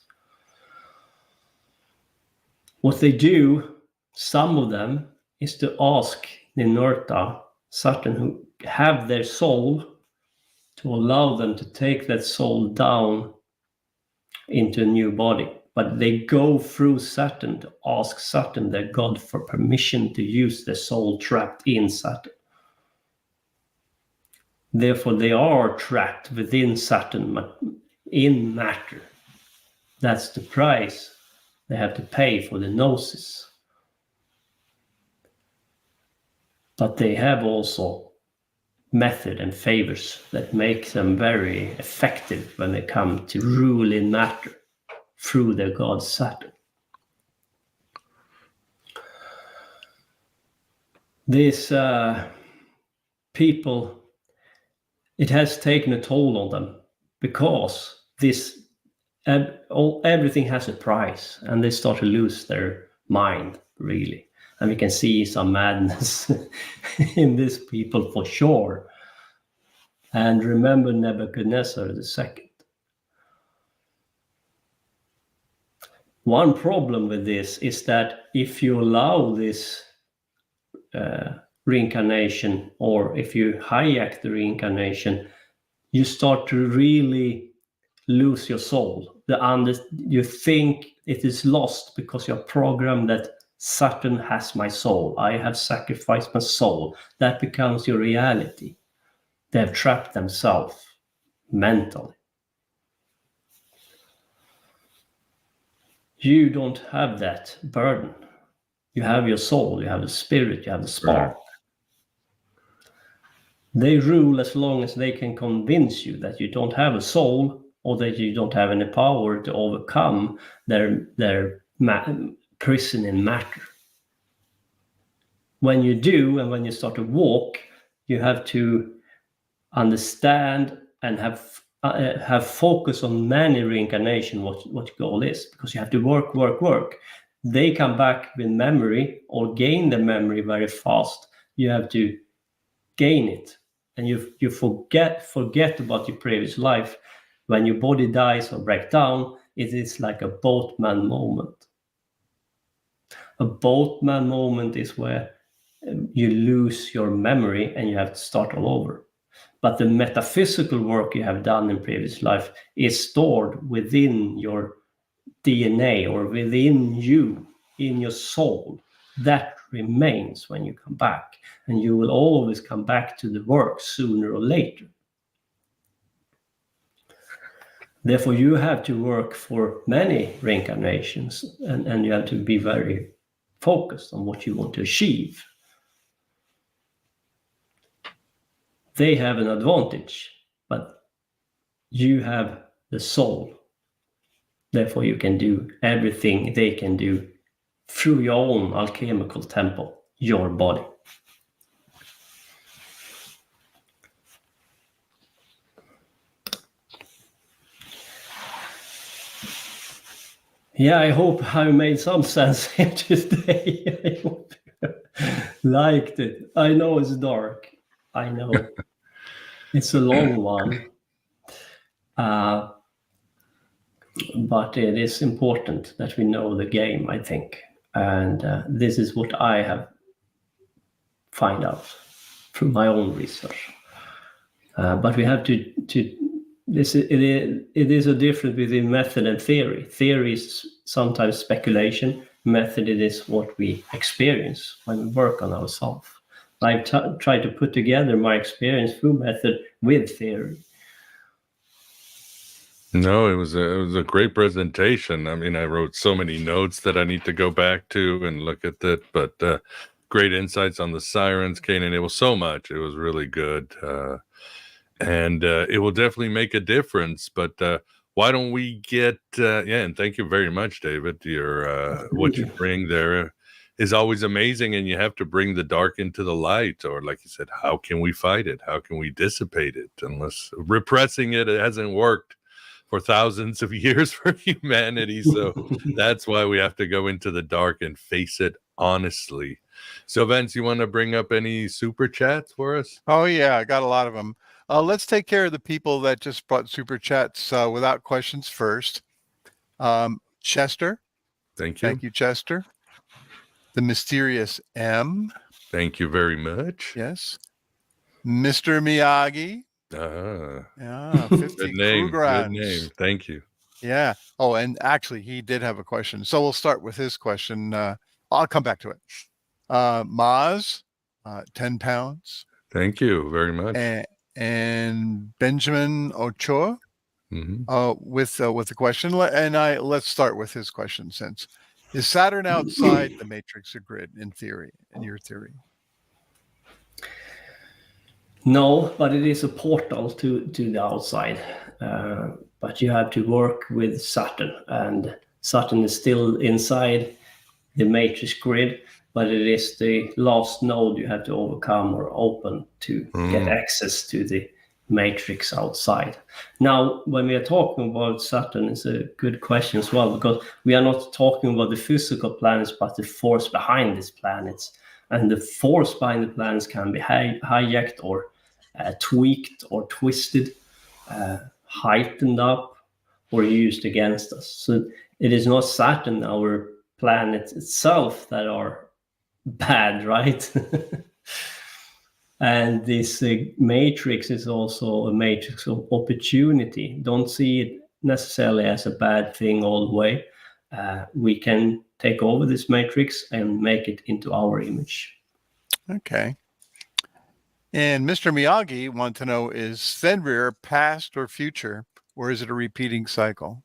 What they do, some of them, is to ask Ninurta, Saturn, who have their soul, to allow them to take that soul down into a new body. But they go through Saturn to ask Saturn, their god, for permission to use their soul trapped in Saturn. Therefore, they are trapped within Saturn in matter. That's the price they have to pay for the gnosis. But they have also method and favors that make them very effective when they come to rule in matter through their god Saturn. These people, it has taken a toll on them because everything has a price, and they start to lose their mind, really. And we can see some madness in these people for sure. And remember Nebuchadnezzar II. One problem with this is that if you allow this reincarnation, or if you hijack the reincarnation, you start to really lose your soul. You think it is lost because you're programmed that Saturn has my soul. I have sacrificed my soul. That becomes your reality. They have trapped themselves mentally. You don't have that burden. You have your soul, you have the spirit, you have the spark. They rule as long as they can convince you that you don't have a soul, or that you don't have any power to overcome their prison in matter. When you do, and when you start to walk, you have to understand and have focus on many reincarnation, what your goal is, because you have to work. They come back with memory, or gain the memory very fast. You have to gain it, and you forget about your previous life. When your body dies or breaks down, it is like a boatman moment. A boatman moment is where you lose your memory and you have to start all over. But the metaphysical work you have done in previous life is stored within your DNA, or within you, in your soul. That remains when you come back, and you will always come back to the work sooner or later. Therefore, you have to work for many reincarnations, and you have to be very focused on what you want to achieve. They have an advantage, but you have the soul. Therefore, you can do everything they can do through your own alchemical temple, your body. Yeah, I hope I made some sense here today. I hope you liked it. I know it's dark. I know it's a long one. But it is important that we know the game, I think. And this is what I have found out through my own research. But we have to it is a difference between method and theory. Theory is sometimes speculation. Method, it is what we experience when we work on ourselves. I've tried to put together my experience through method with theory. No, it was a great presentation. I mean, I wrote so many notes that I need to go back to and look at that, but great insights on the sirens, Cain and Abel, so much. It was really good. And it will definitely make a difference. But why don't we get, and thank you very much, David. Your what you bring there is always amazing, and you have to bring the dark into the light, or like you said, how can we fight it? How can we dissipate it? Unless repressing it hasn't worked for thousands of years for humanity. So that's why we have to go into the dark and face it honestly. So Vince, you want to bring up any super chats for us? Oh yeah, I got a lot of them. Let's take care of the people that just brought super chats without questions first. Chester. Thank you. Thank you, Chester. The Mysterious M. Thank you very much. Yes. Mr. Miyagi. Yeah, 50 good name. Krugerrands. Good name. Thank you. Yeah. Oh, and actually, he did have a question. So we'll start with his question. I'll come back to it. Maz, 10 pounds. Thank you very much. And Benjamin Ochoa with the question. Let's start with his question. Since is Saturn outside the matrix or grid in theory, in your theory? No, but it is a portal to the outside. But you have to work with Saturn, and Saturn is still inside the matrix grid. but it is the last node you have to overcome or open to get access to the matrix outside. Now, when we are talking about Saturn, it's a good question as well, because we are not talking about the physical planets, but the force behind these planets. And the force behind the planets can be hijacked or tweaked or twisted, heightened up, or used against us. So it is not Saturn, our planet itself, that are bad, right? And this matrix is also a matrix of opportunity. Don't see it necessarily as a bad thing all the way. We can take over this matrix and make it into our image. Okay. And Mr. Miyagi wanted to know, is Fenrir past or future, or is it a repeating cycle?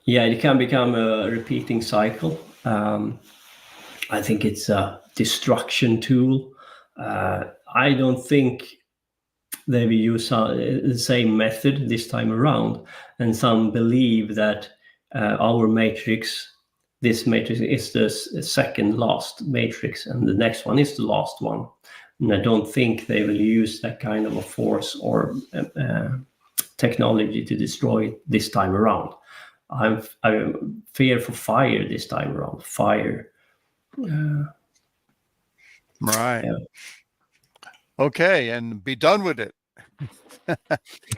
Yeah, it can become a repeating cycle. I think it's a destruction tool. I don't think they will use the same method this time around. And some believe that our matrix, this matrix, is the second last matrix, and the next one is the last one. And I don't think they will use that kind of a force or technology to destroy it this time around. I fear for fire this time around. Fire. Right. Yeah. Okay, and be done with it.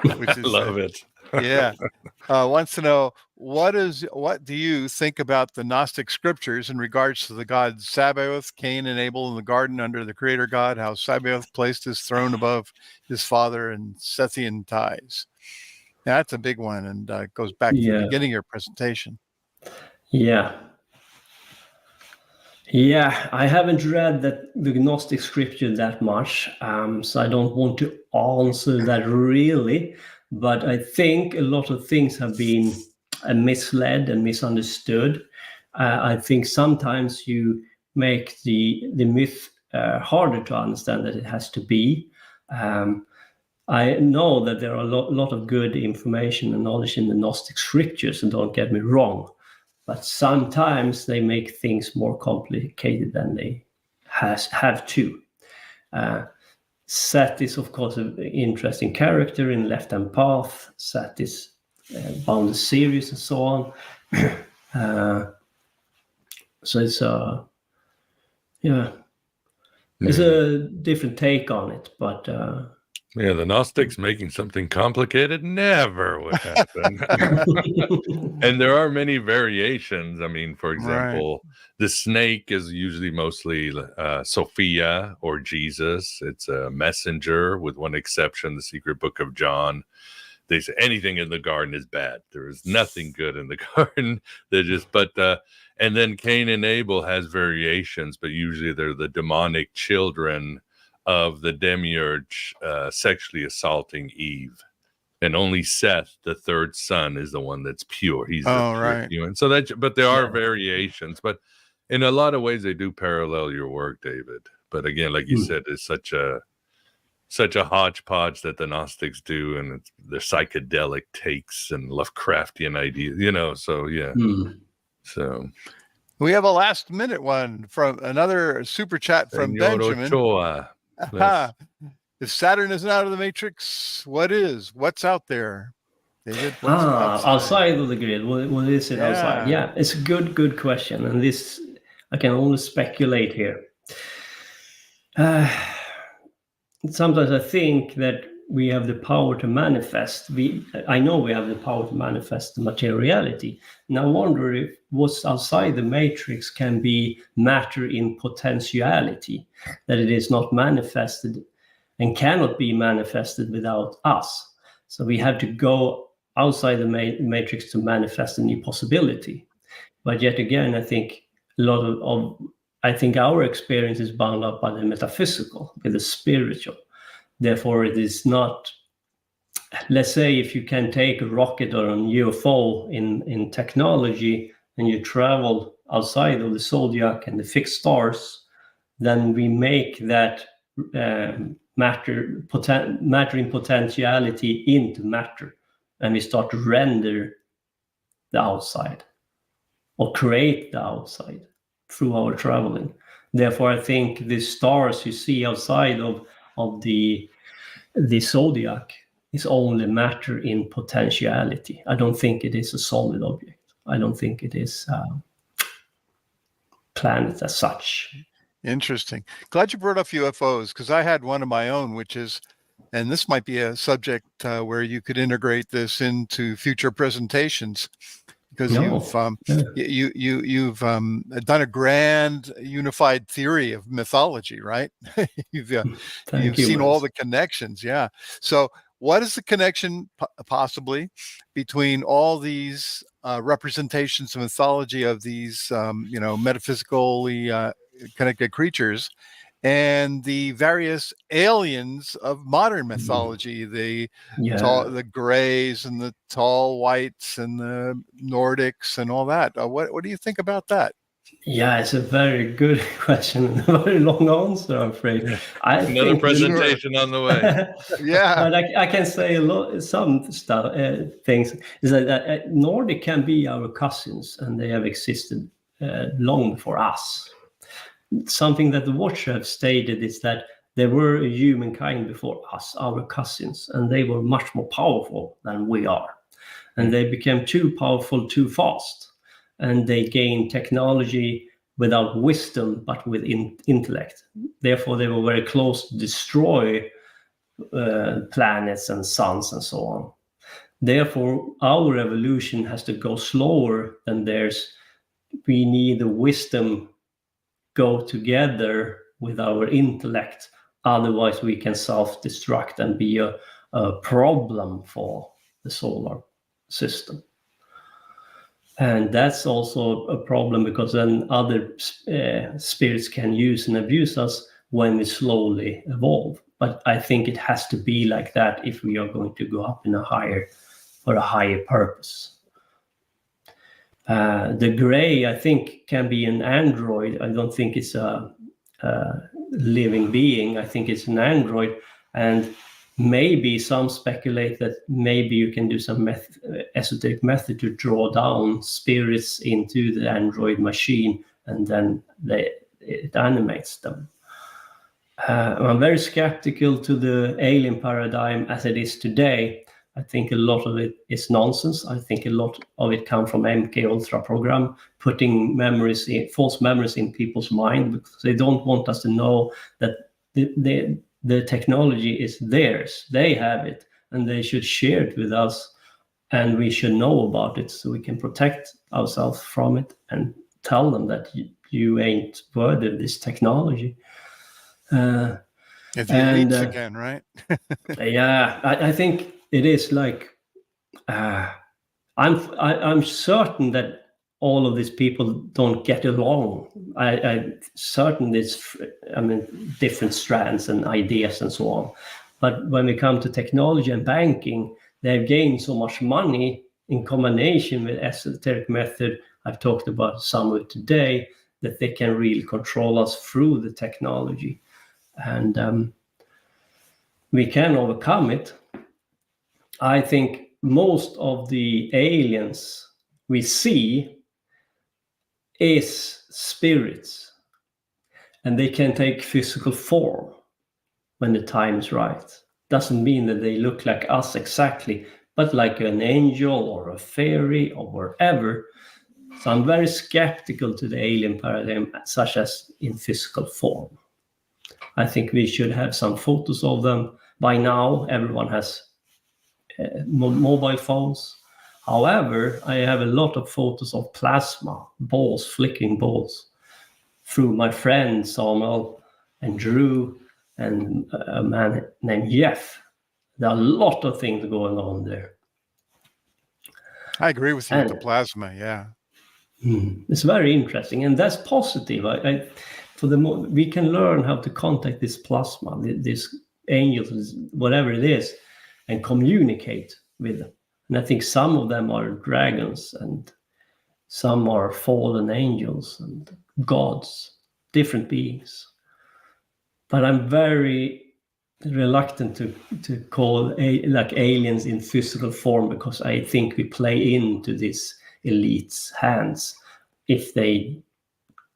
Which is, love it. Yeah. Wants to know, what do you think about the Gnostic scriptures in regards to the gods Sabaoth, Cain and Abel in the garden under the creator God, how Sabaoth placed his throne above his father, and Sethian ties? Now, that's a big one, and goes back to the beginning of your presentation. Yeah, I haven't read the Gnostic scripture that much, so I don't want to answer that really. But I think a lot of things have been misled and misunderstood. I think sometimes you make the myth harder to understand than it has to be. I know that there are a lot of good information and knowledge in the Gnostic scriptures, and don't get me wrong. But sometimes they make things more complicated than they have to. Set is, of course, an interesting character in Left Hand Path. Set is bound to Sirius and so on. So it's it's a different take on it, but yeah, the Gnostics making something complicated never would happen. And there are many variations. I mean, for example, the snake is usually mostly Sophia or Jesus. It's a messenger, with one exception, the secret book of John. They say anything in the garden is bad. There is nothing good in the garden. They're just, and then Cain and Abel has variations, but usually they're the demonic children of the demiurge sexually assaulting Eve, and only Seth, the third son, is the one that's pure. He's the human. So but there are variations, but in a lot of ways they do parallel your work, David. But again, like you said, it's such a hodgepodge that the Gnostics do, and their psychedelic takes and Lovecraftian ideas, so yeah. So we have a last minute one from another super chat from Benjamin. Ochoa. If Saturn isn't out of the matrix, what's out there, David? Outside of the grid. What is it outside? Yeah, it's a good question, and this I can only speculate here. Sometimes I think that we have the power to manifest. I know we have the power to manifest the materiality. And I wonder if what's outside the matrix can be matter in potentiality, that it is not manifested and cannot be manifested without us. So we have to go outside the matrix to manifest a new possibility. But yet again, I think our experience is bound up by the metaphysical, by the spiritual. Therefore, it is not, let's say, if you can take a rocket or a UFO in technology and you travel outside of the zodiac and the fixed stars, then we make that matter in potentiality into matter, and we start to render the outside or create the outside through our traveling. Therefore, I think the stars you see outside of the zodiac is only matter in potentiality. I don't think it is a solid object. I don't think it is a planet as such. Interesting. Glad you brought up UFOs, because I had one of my own, which is, and this might be a subject where you could integrate this into future presentations, because you've done a grand unified theory of mythology, right? you've seen all the connections. Yeah. So what is the connection possibly between all these representations of mythology of these, metaphysically connected creatures and the various aliens of modern mythology, the Greys and the tall whites and the Nordics and all that? What do you think about that? Yeah, it's a very good question and a very long answer, I'm afraid. Yeah. Another presentation on the way. Yeah, but I can say some stuff. Things is that Nordic can be our cousins, and they have existed long before us. Something that the Watcher have stated is that there were a humankind before us, our cousins, and they were much more powerful than we are. And they became too powerful too fast. And they gained technology without wisdom, but with intellect. Therefore, they were very close to destroy planets and suns and so on. Therefore, our evolution has to go slower than theirs. We need the wisdom go together with our intellect. Otherwise, we can self-destruct and be a problem for the solar system. And that's also a problem, because then other spirits can use and abuse us when we slowly evolve. But I think it has to be like that if we are going to go up in for a higher purpose. The Grey, I think, can be an android. I don't think it's a living being. I think it's an android. And maybe some speculate that maybe you can do some esoteric method to draw down spirits into the android machine, and then it animates them. I'm very skeptical to the alien paradigm as it is today. I think a lot of it is nonsense. I think a lot of it comes from MK Ultra program, putting false memories in people's mind, because they don't want us to know that the technology is theirs. They have it, and they should share it with us, and we should know about it so we can protect ourselves from it and tell them that you ain't worthy of this technology. If you reach again, right? Yeah, I think it is like I'm certain that all of these people don't get along. I'm certain there's different strands and ideas and so on. But when we come to technology and banking, they've gained so much money in combination with esoteric method. I've talked about some of it today, that they can really control us through the technology. And we can overcome it. I think most of the aliens we see is spirits, and they can take physical form when the time is right. Doesn't mean that they look like us exactly, but like an angel or a fairy or wherever. So I'm very skeptical to the alien paradigm, such as in physical form. I think we should have some photos of them. By now, everyone has mobile phones. However, I have a lot of photos of plasma balls, flicking balls, through my friends Samuel and Drew and a man named Jeff. There are a lot of things going on there. I agree with you with the plasma, yeah. It's very interesting, and that's positive. We can learn how to contact this plasma, these angels, whatever it is, and communicate with them. And I think some of them are dragons, and some are fallen angels and gods, different beings. But I'm very reluctant to call like aliens in physical form, because I think we play into this elite's hands if they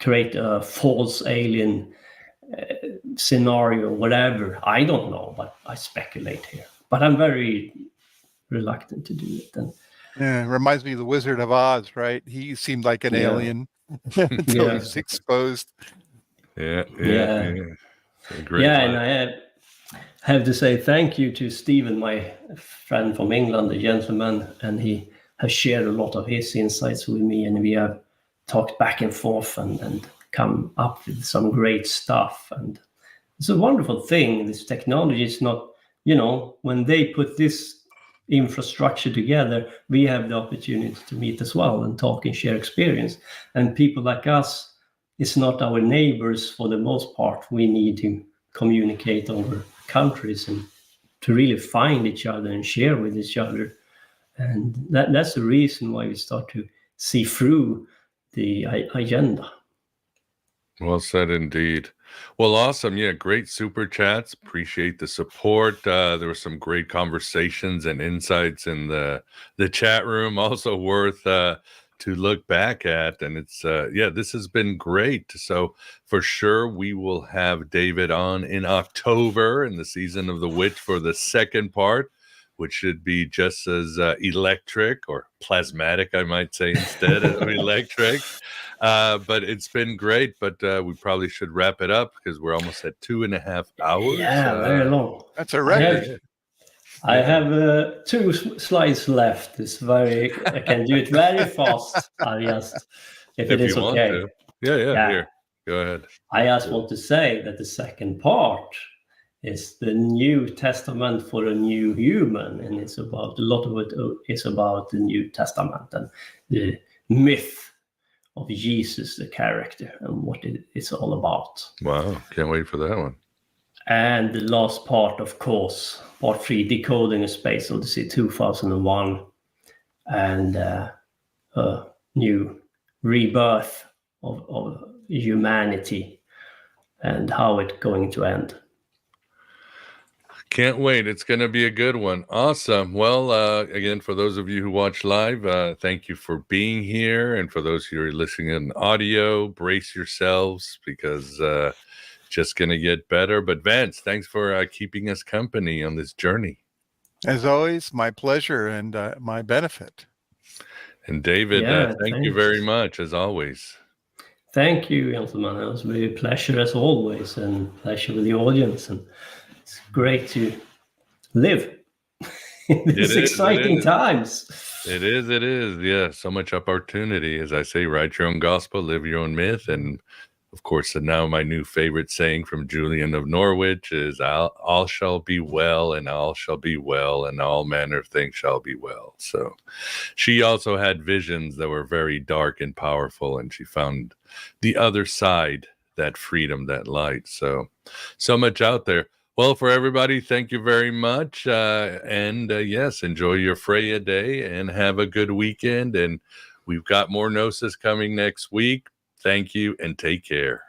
create a false alien scenario, whatever. I don't know, but I speculate here. But I'm very reluctant to do it. And Yeah, reminds me of the Wizard of Oz, right? He seemed like an alien until he's exposed. Yeah. Great. Yeah, and I have to say thank you to Stephen, my friend from England, the gentleman, and he has shared a lot of his insights with me, and we have talked back and forth and come up with some great stuff. And it's a wonderful thing. This technology is not, when they put this infrastructure together, we have the opportunity to meet as well and talk and share experience. And people like us, it's not our neighbors for the most part. We need to communicate over countries and to really find each other and share with each other. And that's the reason why we start to see through the agenda. Well said indeed. Well, awesome. Yeah, great super chats. Appreciate the support. There were some great conversations and insights in the chat room. Also worth to look back at. And it's this has been great. So for sure we will have David on in October in the season of the Witch for the second part, which should be just as electric or plasmatic, I might say, instead of electric. But it's been great, but we probably should wrap it up because we're almost at 2.5 hours. Yeah, very long. That's a record. I have 2 slides left. I can do it very fast. If it is okay. Yeah. Here, go ahead. I just want to say that the second part is the New Testament for a new human, and it's about a lot of it is about the New Testament and the myth of Jesus, the character, and what it's all about. Wow, can't wait for that one. And the last part, of course, part 3, Decoding a Space Odyssey 2001, and a new rebirth of humanity and how it's going to end. Can't wait. It's going to be a good one. Awesome. Well, again, for those of you who watch live, thank you for being here. And for those who are listening in audio, brace yourselves because just going to get better. But Vance, thanks for keeping us company on this journey. As always, my pleasure and my benefit. And David, thank you very much, as always. Thank you, gentlemen. It was a pleasure as always, and pleasure with the audience. And it's great to live in these exciting times. It is. Yeah, so much opportunity. As I say, write your own gospel, live your own myth. And of course, and now my new favorite saying from Julian of Norwich is, all shall be well, and all shall be well, and all manner of things shall be well. So she also had visions that were very dark and powerful, and she found the other side, that freedom, that light. So much out there. Well, for everybody, thank you very much. Yes, enjoy your Freya day and have a good weekend. And we've got more Gnosis coming next week. Thank you and take care.